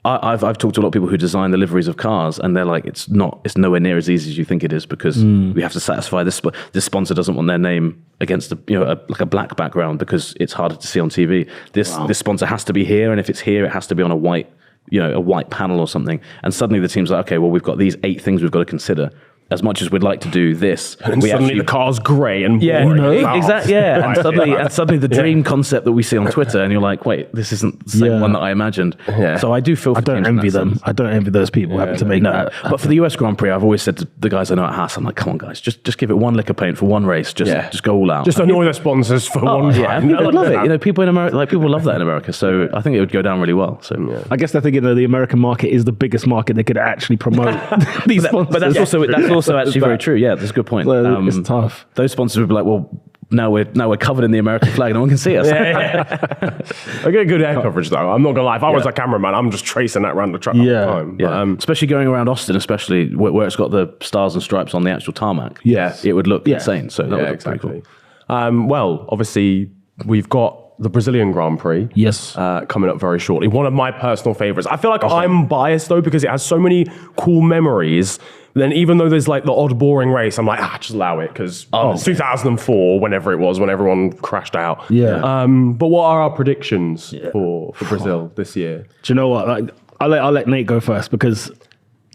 I've talked to a lot of people who design the liveries of cars, and they're like, it's nowhere near as easy as you think it is, because we have to satisfy this. This sponsor doesn't want their name against like a black background because it's harder to see on TV. This sponsor has to be here, and if it's here, it has to be on a white panel or something. And suddenly the team's like, okay, well, we've got these 8 things we've got to consider. as much as we'd like to do this, And suddenly the car's grey and boring. Exactly. Yeah, and suddenly the dream concept that we see on Twitter, and you're like, wait, this isn't the same one that I imagined. Yeah. So I do feel. I don't envy them. I don't envy those people having to make that. But for the US Grand Prix, I've always said to the guys I know at Haas, I'm like, come on, guys, just give it one lick of paint for one race. Just go all out. Just annoy their sponsors for one Yeah, time. people would love it. You know, people in America, people love that in America. So I think it would go down really well. So I guess they're thinking that the American market is the biggest market they could actually promote these sponsors. But that's also actually very true. Yeah, that's a good point. It's tough. Those sponsors would be like, well, now we're covered in the American flag. No one can see us. I get good air coverage though. I'm not gonna lie. If I was a cameraman, I'm just tracing that around the track all the time. But, especially going around Austin, especially where it's got the stars and stripes on the actual tarmac. Yes. It would look insane. So that would look pretty cool. Well, obviously we've got the Brazilian Grand Prix. Yes. Coming up very shortly. One of my personal favorites. I feel like I'm biased though because it has so many cool memories. Then even though there's like the odd boring race, I'm like, just allow it because 2004, whenever it was, when everyone crashed out. Yeah. But what are our predictions for Brazil this year? Do you know what? Like, I'll let Nate go first because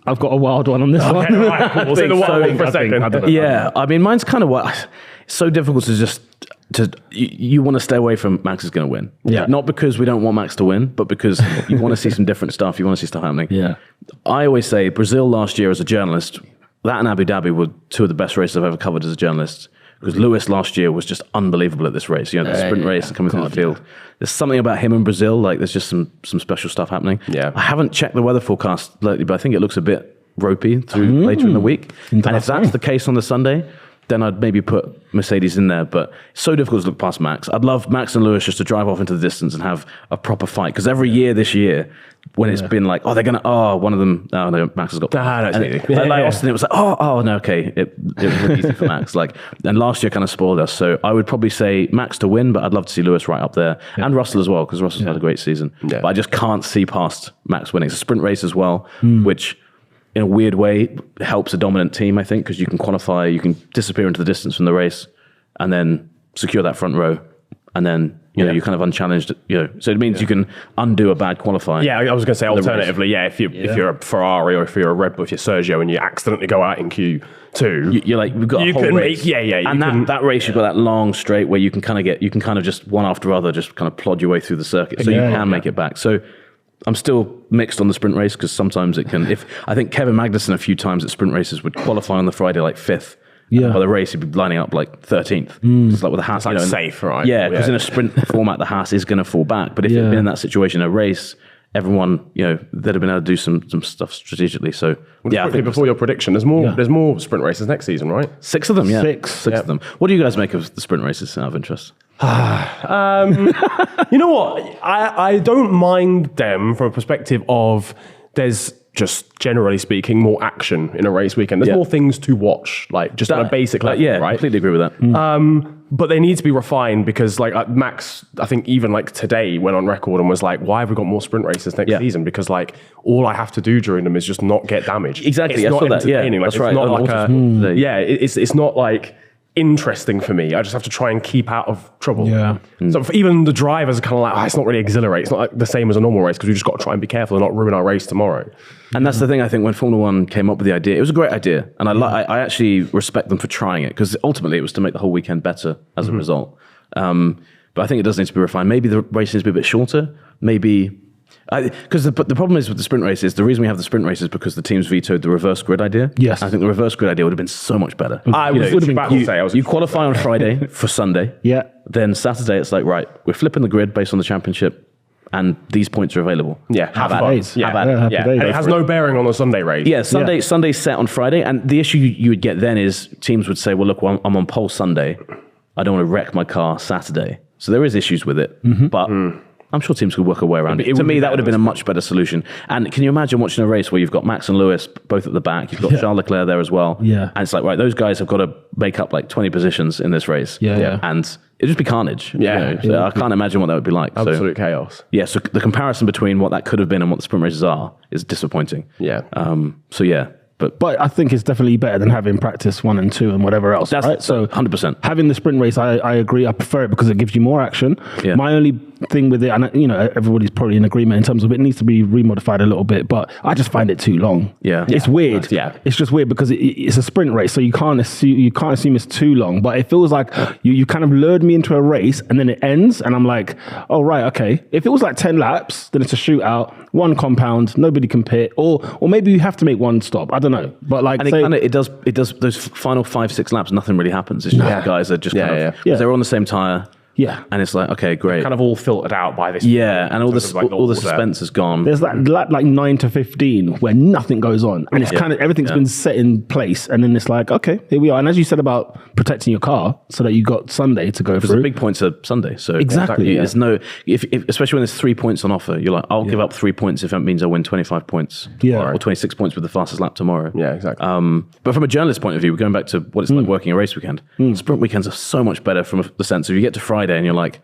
I've got a wild one on this one. Right, cool. We'll say the wild one for a second. I don't know. Yeah, I mean, mine's kind of it's so difficult to just you want to stay away from Max is going to win. Yeah. Not because we don't want Max to win, but because you want to see some different stuff. You want to see stuff happening. Yeah. I always say Brazil last year as a journalist, that and Abu Dhabi were two of the best races I've ever covered as a journalist. Because Lewis last year was just unbelievable at this race. You know, the sprint race and coming through the field. There's something about him in Brazil, like there's just some special stuff happening. Yeah. I haven't checked the weather forecast lately, but I think it looks a bit ropey through later in the week. And if that's the case on the Sunday, then I'd maybe put Mercedes in there. But it's so difficult to look past Max. I'd love Max and Lewis just to drive off into the distance and have a proper fight. Because every year this year, when it's been like, they're going to, one of them, no, Max has got... that's and easy. like Austin, it was like, no, okay. It was really easy for Max. And last year kind of spoiled us. So I would probably say Max to win, but I'd love to see Lewis right up there. And Russell as well, because Russell's had a great season. Yeah. But I just can't see past Max winning. It's a sprint race as well, which... in a weird way, helps a dominant team, I think, because you can qualify, you can disappear into the distance from the race, and then secure that front row, and then you know you're kind of unchallenged. So it means you can undo a bad qualifying. Yeah, I was going to say alternatively, if you're a Ferrari or if you're a Red Bull, if you're Sergio, and you accidentally go out in Q2, you're like we've got a whole race. And that race, you've got that long straight where you can kind of just one after other, just kind of plod your way through the circuit, so you can make it back. So. I'm still mixed on the sprint race because sometimes it can. I think Kevin Magnussen a few times at sprint races would qualify on the Friday like 5th. Yeah. By the race, he'd be lining up like 13th. It's like with the Haas, it's safe, right? Yeah, because in a sprint format, the Haas is going to fall back. But if you'd been in that situation, a race, everyone, they'd have been able to do some stuff strategically. So I think before your prediction, there's more sprint races next season, right? 6 of them, yeah. Six of them. What do you guys make of the sprint races out of interest? You know what? I don't mind them from a perspective of there's just generally speaking more action in a race weekend. There's more things to watch, like just on a basic level, right? I completely agree with that. But they need to be refined because like Max, I think even like today went on record and was like, why have we got more sprint races next season? Because like all I have to do during them is just not get damaged. Exactly. It's not that. entertaining. Like, that's right. It's not like interesting for me. I just have to try and keep out of trouble. Yeah. So for even the drivers are kind of like, it's not really exhilarating. It's not like the same as a normal race because we just got to try and be careful and not ruin our race tomorrow. And that's the thing, I think, when Formula One came up with the idea, it was a great idea. And I actually respect them for trying it because ultimately it was to make the whole weekend better as a result. But I think it does need to be refined. Maybe the race needs to be a bit shorter. Maybe... Because the problem is with the sprint races, the reason we have the sprint races is because the teams vetoed the reverse grid idea. Yes. I think the reverse grid idea would have been so much better. You qualify on Friday for Sunday. Yeah. Then Saturday, it's like, right, we're flipping the grid based on the championship, and these points are available. Yeah, have fun. Days. Yeah, happy days. And it has no bearing on the Sunday race. Yeah, Sunday's set on Friday, and the issue you would get then is teams would say, well, look, I'm on pole Sunday. I don't want to wreck my car Saturday. So there is issues with it, but... I'm sure teams could work a way around it. To me, that would have been a much better solution. And can you imagine watching a race where you've got Max and Lewis both at the back, you've got Charles Leclerc there as well, and it's like, right, those guys have got to make up like 20 positions in this race, and it'd just be carnage. So I can't imagine what that would be like. Absolute chaos. Yeah, so the comparison between what that could have been and what the sprint races are is disappointing. But I think it's definitely better than having practice 1 and 2 and whatever else. That's right. So 100%. Having the sprint race, I agree. I prefer it because it gives you more action. Yeah. My only thing with it, and everybody's probably in agreement in terms of it needs to be remodified a little bit, but I just find it too long. Yeah. It's weird. Yeah. It's just weird because it's a sprint race, so you can't assume it's too long, but it feels like you kind of lured me into a race and then it ends and I'm like, oh right, okay. If it was like 10 laps, then it's a shootout, one compound, nobody can pit, or maybe you have to make one stop. I don't know, but like, and it does those final 5-6 laps, nothing really happens. It's just the guys are just kind of they're on the same tire. Yeah. And it's like, okay, great. Kind of all filtered out by this. Yeah, and all the suspense is gone. There's that lap like 9 to 15 where nothing goes on, and it's kind of everything's been set in place, and then it's like, okay, here we are. And as you said about protecting your car, so that you got Sunday to go through. The big points are Sunday, so exactly. There's no, if especially when there's 3 points on offer, you're like, I'll give up 3 points if that means I win 25 points, or 26 points with the fastest lap tomorrow. Yeah, exactly. But from a journalist point of view, we're going back to what it's like working a race weekend. Sprint weekends are so much better from the sense of you get to Friday and you're like,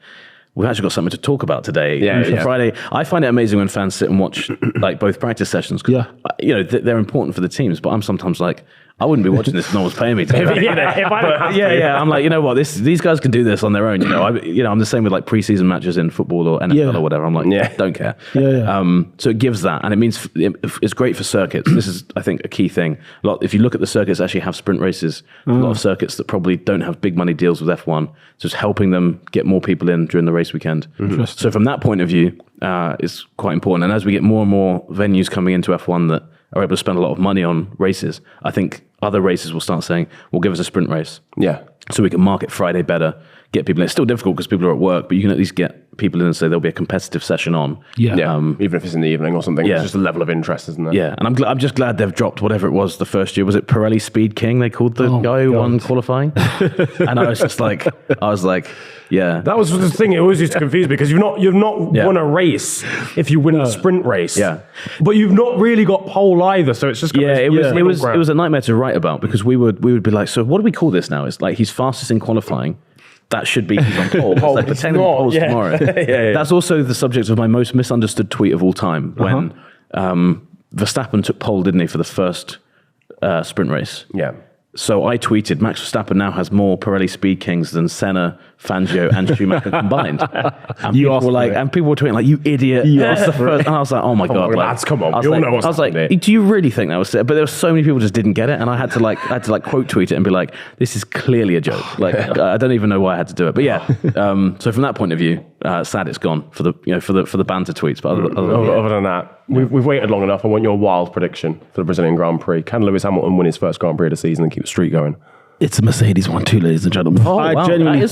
we've actually got something to talk about today. Friday, I find it amazing when fans sit and watch like both practice sessions. They're important for the teams, but I'm sometimes like, I wouldn't be watching this if no one's paying me to. I'm like, you know what, these guys can do this on their own. I'm the same with like preseason matches in football or NFL or whatever. I'm like, don't care. So it gives that, and it means it's great for circuits. This is, I think, a key thing. If you look at the circuits that actually have sprint races, a lot of circuits that probably don't have big money deals with F1, just helping them get more people in during the race weekend. So from that point of view, it's quite important. And as we get more and more venues coming into F1 that are able to spend a lot of money on races, I think other races will start saying, well, give us a sprint race. Yeah. So we can market Friday better, get people in. It's still difficult because people are at work, but you can at least get people in and say there'll be a competitive session on. Even if it's in the evening or something. It's just a level of interest, isn't it? Yeah, and I'm just glad they've dropped whatever it was the first year. Was it Pirelli Speed King they called the guy who won qualifying? And I was just like, yeah. That was the thing. It always used to confuse me because you've not won a race if you win a sprint race. Yeah. But you've not really got pole either, so it's just it was a nightmare to write about because we would be like, so what do we call this now? It's like he's fastest in qualifying. That should be he's on pole. It's like pretending poles tomorrow. That's also the subject of my most misunderstood tweet of all time when Verstappen took pole, didn't he, for the first sprint race? Yeah. So I tweeted, Max Verstappen now has more Pirelli Speed Kings than Senna, Fangio, and Schumacher combined. And people were tweeting like, "You idiot!" That's the first. And I was like, "Oh my god, lads, come on!" I was like, "Do you really think that was it?" But there were so many people just didn't get it, and I had to quote tweet it and be like, "This is clearly a joke." Like, I don't even know why I had to do it, but yeah. So from that point of view, sad it's gone for the for the banter tweets. But other than that, we've waited long enough. I want your wild prediction for the Brazilian Grand Prix. Can Lewis Hamilton win his first Grand Prix of the season and keep the streak going? It's a Mercedes 1-2, ladies and gentlemen. I genuinely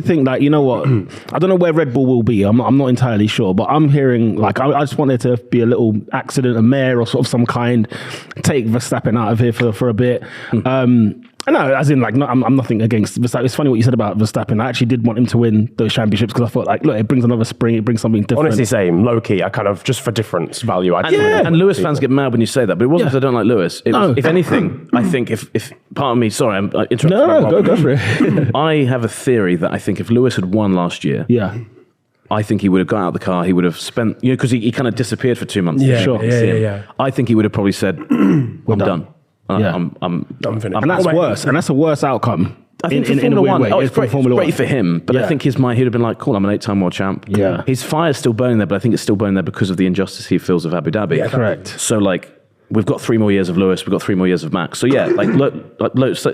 think that, you know what? I don't know where Red Bull will be. I'm not entirely sure, but I'm hearing like I just want there to be a little accident, a mare or sort of some kind, take Verstappen out of here for a bit. No, as in, like, I'm nothing against Verstappen. It's funny what you said about Verstappen. I actually did want him to win those championships because I thought, like, look, it brings another spring, it brings something different. Honestly, same, low key. I kind of, just for difference value. And Lewis fans get mad when you say that, but it wasn't because I don't like Lewis. If anything, I think if part of me, sorry, I'm interrupting. No, go for it. I have a theory that I think if Lewis had won last year, I think he would have got out of the car. He would have spent, because he kind of disappeared for 2 months. Yeah. I think he would have probably said, I'm done. I'm finished. And that's worse. And that's a worse outcome. I think in Formula One, it's great for him, but I think his mind, he'd have been like, cool, I'm an 8-time world champ. Yeah. His fire's still burning there, but I think it's still burning there because of the injustice he feels of Abu Dhabi. Yeah, correct. So, like, we've got 3 more years of Lewis, we've got 3 more years of Max. So, yeah, like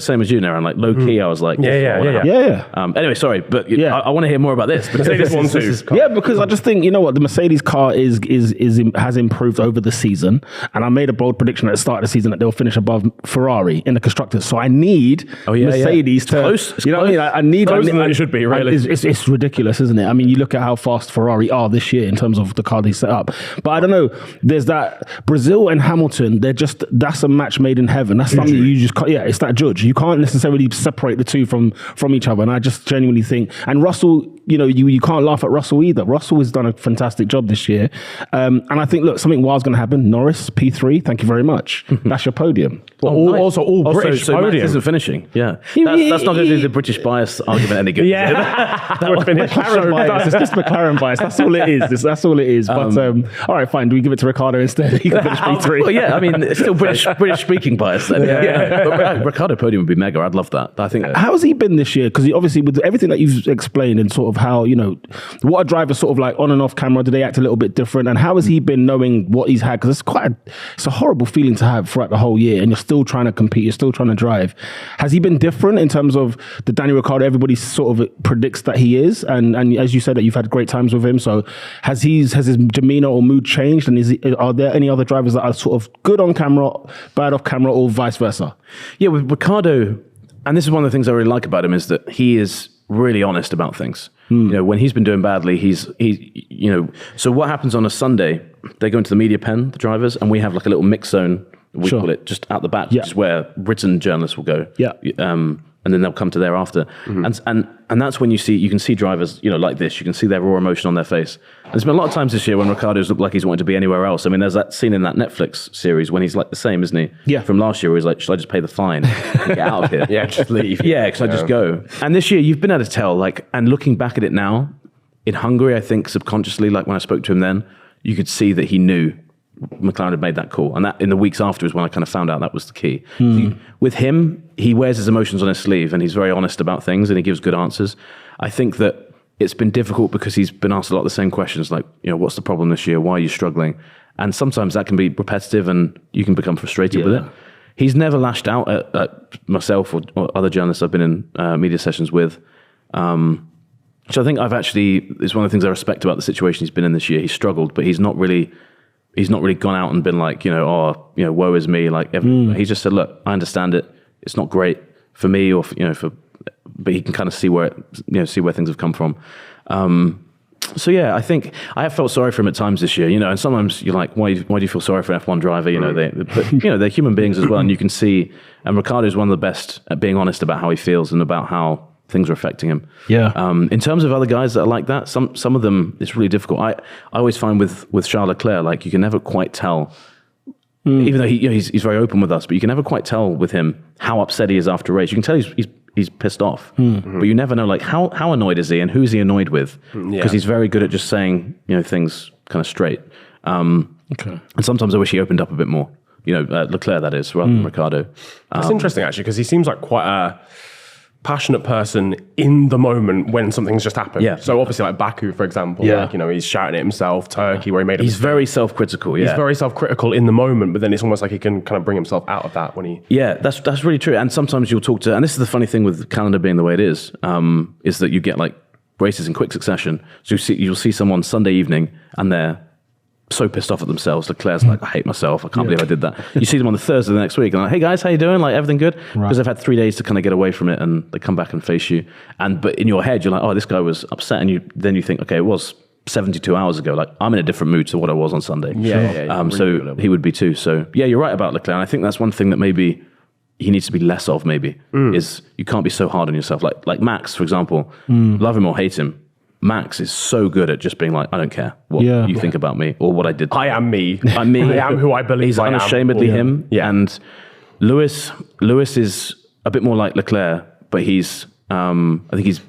same as you, Niran, like, low key, I was like, anyway, sorry, but I want to hear more about this. Mercedes one too. Yeah, because I just think, you know what, the Mercedes car has improved over the season, and I made a bold prediction at the start of the season that they'll finish above Ferrari in the constructors. So I need Mercedes to, close. You know what I mean? I need it should be, really. It's ridiculous, isn't it? I mean, you look at how fast Ferrari are this year in terms of the car they set up. But I don't know. There's that Brazil and Hamilton. That's a match made in heaven. That's something you just can't, it's that judge. You can't necessarily separate the two from each other. And I just genuinely think, and Russell, you can't laugh at Russell either. Russell has done a fantastic job this year. And I think, look, something wild's going to happen. Norris, P3, thank you very much. That's your podium. Also British so podium. Max isn't finishing. Yeah. That's not going to do the British bias argument any good. Yeah. That would finish. McLaren bias. It's just McLaren bias. That's all it is. That's all it is. But all right, fine. Do we give it to Ricciardo instead? He can finish P3. Well, yeah, I mean, it's still British speaking bias then. But Ricciardo podium would be mega. I'd love that. I think. How's he been this year? Because obviously with everything that you've explained and sort sort of how, what a driver's sort of like on and off camera? Do they act a little bit different? And how has he been knowing what he's had? Because it's a horrible feeling to have throughout the whole year, and you're still trying to compete, you're still trying to drive. Has he been different in terms of the Daniel Ricciardo everybody sort of predicts that he is? And as you said that you've had great times with him, so has his demeanor or mood changed? And are there any other drivers that are sort of good on camera, bad off camera, or vice versa? Yeah, with Ricciardo, and this is one of the things I really like about him, is that he is really honest about things. When he's been doing badly, so what happens on a Sunday, they go into the media pen, the drivers, and we have like a little mix zone, we call it, just out the back, which is where written journalists will go. Yeah. And then they'll come to there after. And that's when you can see drivers, like this, you can see their raw emotion on their face. And there's been a lot of times this year when Ricciardo's looked like he's wanted to be anywhere else. I mean, there's that scene in that Netflix series when he's like the same, isn't he? Yeah. From last year where he's like, should I just pay the fine and get out of here? Yeah, just leave. Yeah, because I just go. And this year you've been able to tell, and looking back at it now, in Hungary, I think subconsciously, like when I spoke to him then, you could see that he knew McLaren had made that call, and that in the weeks afterwards when I kind of found out that was the key. With him, he wears his emotions on his sleeve, and he's very honest about things, and he gives good answers. I think that it's been difficult because he's been asked a lot of the same questions, like, what's the problem this year? Why are you struggling? And sometimes that can be repetitive, and you can become frustrated with it. He's never lashed out at myself or other journalists I've been in media sessions with. So I think it's one of the things I respect about the situation he's been in this year. He's struggled, but he's not really gone out and been like, woe is me. Like, he just said, look, I understand it. It's not great for me but he can kind of see where things have come from. So yeah, I think I have felt sorry for him at times this year, and sometimes you're like, why do you feel sorry for an F1 driver? But they're human beings as well. And you can see, and Ricciardo is one of the best at being honest about how he feels and about how things are affecting him. Yeah. In terms of other guys that are like that, some of them, it's really difficult. I always find with Charles Leclerc, like, you can never quite tell, even though he's very open with us, but you can never quite tell with him how upset he is after a race. You can tell he's pissed off, but you never know, like, how annoyed is he and who is he annoyed with? Because he's very good at just saying, things kind of straight. And sometimes I wish he opened up a bit more. Leclerc, that is, rather than Ricciardo. That's interesting, actually, because he seems like quite a passionate person in the moment when something's just happened. Yeah. So obviously, like Baku, for example, he's shouting at himself. Turkey, where he made he's very self-critical. Yeah, he's very self-critical in the moment, but then it's almost like he can kind of bring himself out of that when he. Yeah, that's really true. And sometimes you'll talk to, and this is the funny thing with the calendar being the way it is that you get like races in quick succession. So you'll see someone Sunday evening and they're so pissed off at themselves. Leclerc's like, I hate myself. I can't believe I did that. You see them on the Thursday the next week and like, hey guys, how you doing? Like, everything good? Because they've had 3 days to kind of get away from it and they come back and face you. But in your head, you're like, oh, this guy was upset. And then you think, okay, it was 72 hours ago. Like, I'm in a different mood to what I was on Sunday. So he would be too. So yeah, you're right about Leclerc. And I think that's one thing that maybe he needs to be less of, is you can't be so hard on yourself. Like Max, for example, love him or hate him, Max is so good at just being like, I don't care what you think about me or what I did. I am me. I'm me. I am who I believe He's I am. unashamedly him. Yeah. And Lewis is a bit more like Leclerc, but he's I think he's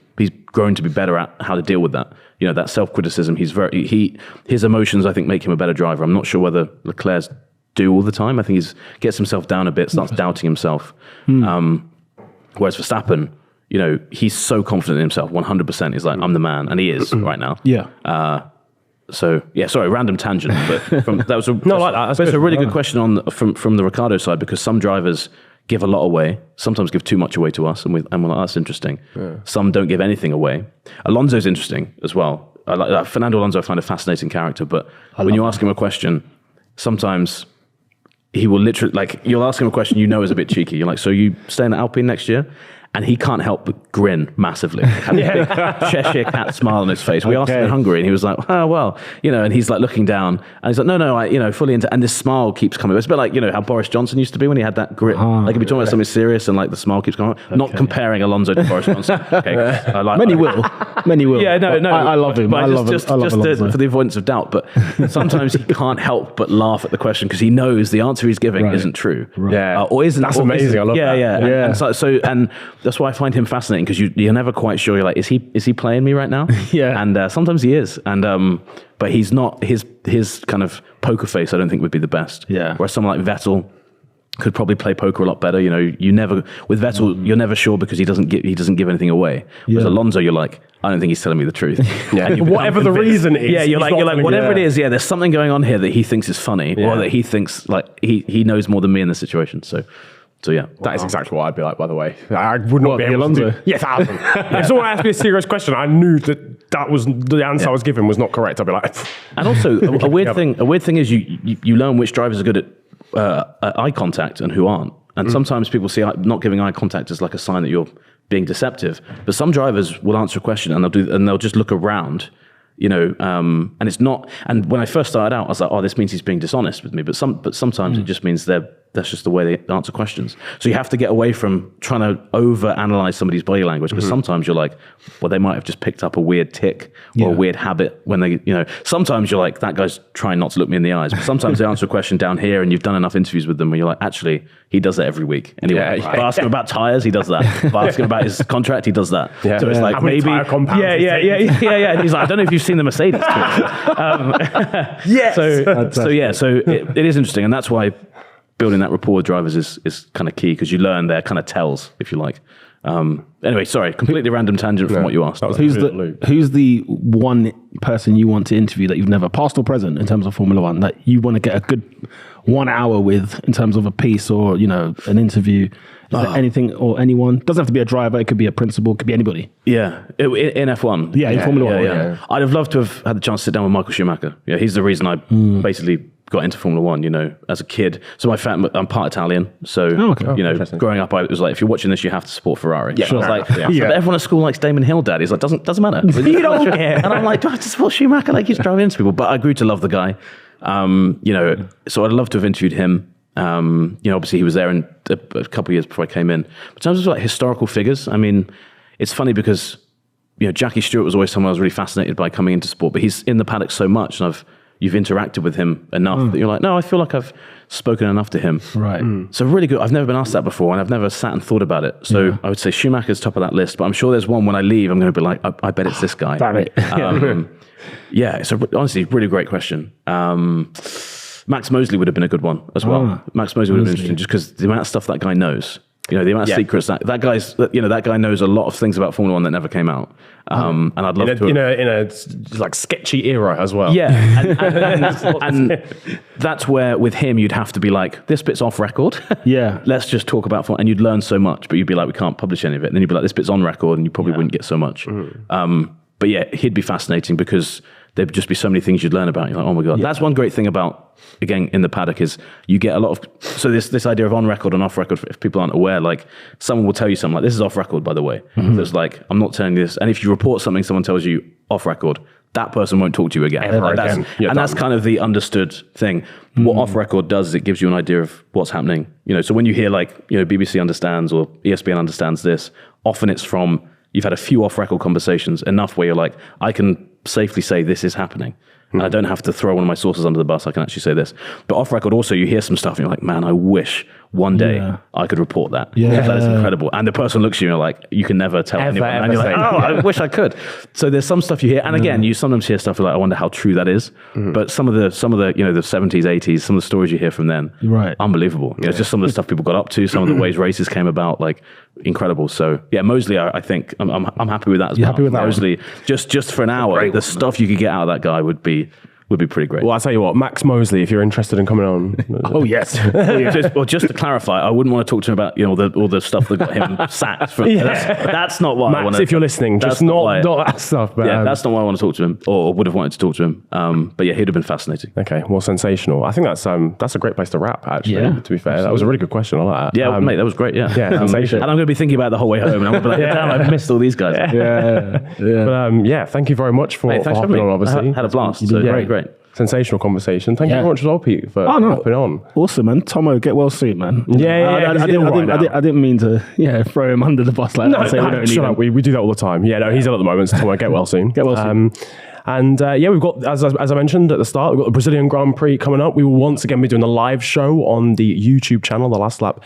grown to be better at how to deal with that. That self-criticism. His emotions, I think, make him a better driver. I'm not sure whether Leclerc's do all the time. I think he gets himself down a bit, starts doubting himself. Whereas Verstappen, he's so confident in himself, 100%. He's like, I'm the man, and he is right now. Yeah. Sorry, random tangent, but that was a really good question from the Ricciardo side, because some drivers give a lot away, sometimes give too much away to us, and we're like, that's interesting. Yeah. Some don't give anything away. Alonso's interesting as well. Fernando Alonso, I find a fascinating character, but when you ask him a question, sometimes he will literally, like, you'll ask him a question is a bit cheeky. You're like, so you staying at Alpine next year? And he can't help but grin massively. Had a big Cheshire cat smile on his face. We asked him in Hungary, and he was like, oh, well, and he's like looking down, and he's like, no, I, fully into, and this smile keeps coming. It's a bit like, how Boris Johnson used to be when he had that grit. Like, he'd be talking about something serious, and like the smile keeps coming. Not comparing Alonso to Boris Johnson. Many will. Yeah, no. I love him. But I love Alonso. For the avoidance of doubt. But sometimes he can't help but laugh at the question because he knows the answer he's giving isn't true. Right. Yeah. Or isn't. That's amazing. I love that. Yeah. And that's why I find him fascinating, because you're never quite sure. You're like, is he playing me right now? Yeah. And sometimes he is. And but he's not. His kind of poker face, I don't think, would be the best. Yeah. Whereas someone like Vettel, could probably play poker a lot better. You know, you never with Vettel, you're never sure because he doesn't give anything away. Whereas Alonso, you're like, I don't think he's telling me the truth. Whatever the reason is. Yeah, you're like whatever it is. Yeah, there's something going on here that he thinks is funny, or that he thinks like he knows more than me in this situation. So yeah, that is exactly what I'd be like. By the way, I would not be able Alonso? to. Yes, if someone asked me a serious question, I knew that was the answer I was given was not correct. I'd be like. And also, a weird thing is you learn which drivers are good at eye contact and who aren't. And sometimes people see not giving eye contact as like a sign that you're being deceptive. But some drivers will answer a question and they'll just look around, you know. And it's not. And when I first started out, I was like, oh, this means he's being dishonest with me. But sometimes it just means that's just the way they answer questions. So you have to get away from trying to over-analyze somebody's body language, because sometimes you're like, well, they might have just picked up a weird tick or a weird habit when they, you know, sometimes you're like, that guy's trying not to look me in the eyes. But sometimes they answer a question down here and you've done enough interviews with them where you're like, actually, he does that every week. Anyway, if I ask him about tires, he does that. If I ask him about his contract, he does that. Yeah. So it's like, how many maybe, tire compounds yeah. And he's like, I don't know if you've seen the Mercedes. Yes. So it is interesting. And that's why building that rapport with drivers is kind of key, because you learn their kind of tells, if you like. Anyway, sorry, completely random tangent from what you asked. Who's the one person you want to interview that you've never, past or present, in terms of Formula One, that you want to get a good 1 hour with in terms of a piece or, you know, an interview? Is there anything or anyone? Doesn't have to be a driver. It could be a principal. It could be anybody. Yeah, in F1. Yeah, in Formula One. Yeah. I'd have loved to have had the chance to sit down with Michael Schumacher. Yeah, he's the reason I basically got into Formula One, you know, as a kid. So I'm part Italian. So, you know, growing up, I was like, if you're watching this, you have to support Ferrari. Yeah, sure. I was like, but everyone at school likes Damon Hill, Dad. He's like, doesn't matter. You don't care. And I'm like, do I have to support Schumacher? Like, he's driving into people. But I grew to love the guy. You know, so I'd love to have interviewed him. You know, obviously he was there in a couple of years before I came in. But in terms of like historical figures, I mean, it's funny because, you know, Jackie Stewart was always someone I was really fascinated by coming into sport, but he's in the paddock so much, and you've interacted with him enough that you're like, no, I feel like I've spoken enough to him. Right. So really good. I've never been asked that before, and I've never sat and thought about it. So I would say Schumacher's top of that list, but I'm sure there's one when I leave, I'm going to be like, I bet it's this guy. Damn it. Yeah, it's honestly really great question. Max Mosley would have been a good one as well. Max Mosley would have been interesting just because the amount of stuff that guy knows. You know, the amount of secrets that guy knows a lot of things about Formula One that never came out. And I'd love to. In a like sketchy era as well. Yeah. And that's where with him, you'd have to be like, this bit's off record. Yeah. Let's just talk about Formula. And you'd learn so much, but you'd be like, we can't publish any of it. And then you'd be like, this bit's on record, and you probably wouldn't get so much. But yeah, he'd be fascinating because there'd just be so many things you'd learn about. You're like, oh my God. Yeah. That's one great thing about, again, in the paddock is you get a lot of, so this idea of on record and off record, if people aren't aware, like someone will tell you something like, this is off record, by the way. So it's like, I'm not telling you this. And if you report something, someone tells you off record, that person won't talk to you again. That's kind of the understood thing. What off record does is it gives you an idea of what's happening. You know, so when you hear like, you know, BBC understands or ESPN understands this, often it's from, you've had a few off record conversations, enough where you're like, I can safely say this is happening. And I don't have to throw one of my sources under the bus. I can actually say this. But off record also, you hear some stuff and you're like, man, I wish one day I could report that. Yeah. That is incredible. And the person looks at you and you're like, you can never tell anyone. And you're like, oh, I wish I could. So there's some stuff you hear. And again, you sometimes hear stuff like, I wonder how true that is. But some of the, you know, the 70s, 80s, some of the stories you hear from then, unbelievable. You know, just some of the stuff people got up to, some of the ways races came about, like incredible. So yeah, Mosley, I think I'm happy with that as well. Happy with that Mosley, just for an hour, the stuff you could get out of that guy would be pretty great. Well, I'll tell you what, Max Mosley, if you're interested in coming on. Oh, yes. just to clarify, I wouldn't want to talk to him about, you know, all the stuff that got him sacked. That's not what Max, I want to... if you're listening, just not that stuff. But, that's not why I want to talk to him, or would have wanted to talk to him. But yeah, he'd have been fascinating. Okay, well, sensational. I think that's a great place to wrap, actually, to be fair. That was a really good question. I like that. Yeah, mate, that was great, yeah. Sensational. And I'm going to be thinking about it the whole way home, and I'm going to be like, damn, I've missed all these guys. But thank you very much for hopping on, obviously. I had a blast. So great. Sensational conversation. Thank you very much as well, Pete, for hopping on. Awesome, man. Tommo, get well soon, man. I didn't mean to throw him under the bus like that. We do that all the time. Yeah, no, he's ill at the moment, so Tommo, get well soon. Get well soon. And we've got, as I mentioned at the start, we've got the Brazilian Grand Prix coming up. We will once again be doing a live show on the YouTube channel, the Last Lap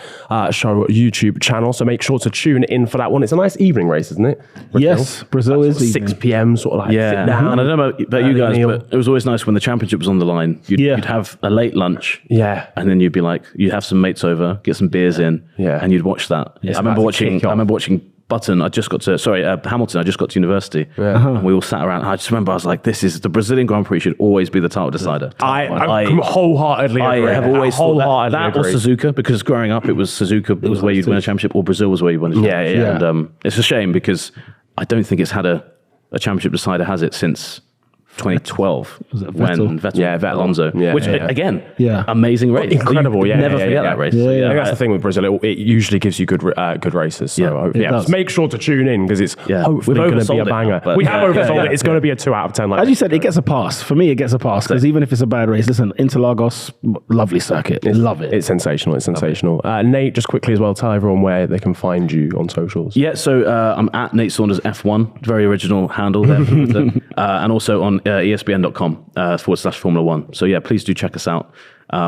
show YouTube channel. So make sure to tune in for that one. It's a nice evening race, isn't it? Yes, Brazil is 6 p.m. sort of like sit down. And I don't know about you guys, but it was always nice when the championship was on the line. You'd have a late lunch. Yeah. And then you'd be like, you'd have some mates over, get some beers in, and you'd watch that. I remember watching Hamilton, I just got to university. And we all sat around. I just remember I was like, this is the Brazilian Grand Prix should always be the title decider. I wholeheartedly agree. I have always thought that or Suzuka, because growing up it was Suzuka was where you'd win a championship, or Brazil was where you win a championship. Yeah. And it's a shame because I don't think it's had a championship decider, has it, since 2012 when Vettel Alonso, which again, amazing race, incredible, never forget that race. I think that's the thing with Brazil; it usually gives you good races. So just make sure to tune in because it's hopefully going to be a banger. We have oversold it. It's going to be a 2 out of 10. As you said, it gets a pass. For me, it gets a pass because even if it's a bad race, listen, Interlagos, lovely circuit, love it. It's sensational. Nate, just quickly as well, tell everyone where they can find you on socials. Yeah, so I'm at Nate Saunders F1, very original handle there, and also on ESPN.com/Formula One. So please do check us out.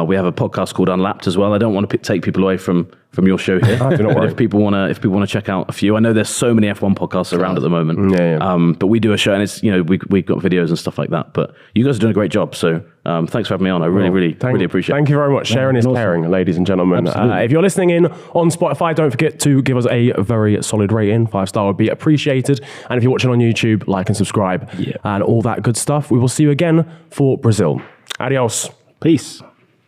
We have a podcast called Unlapped as well. I don't want to take people away from your show here. But if people want to check out a few, I know there's so many F1 podcasts around at the moment. But we do a show, and it's we've got videos and stuff like that. But you guys are doing a great job. So thanks for having me on. I really appreciate it. Thank you very much. Sharing is caring, ladies and gentlemen. If you're listening in on Spotify, don't forget to give us a very solid rating. 5-star would be appreciated. And if you're watching on YouTube, like and subscribe and all that good stuff. We will see you again for Brazil. Adios. Peace.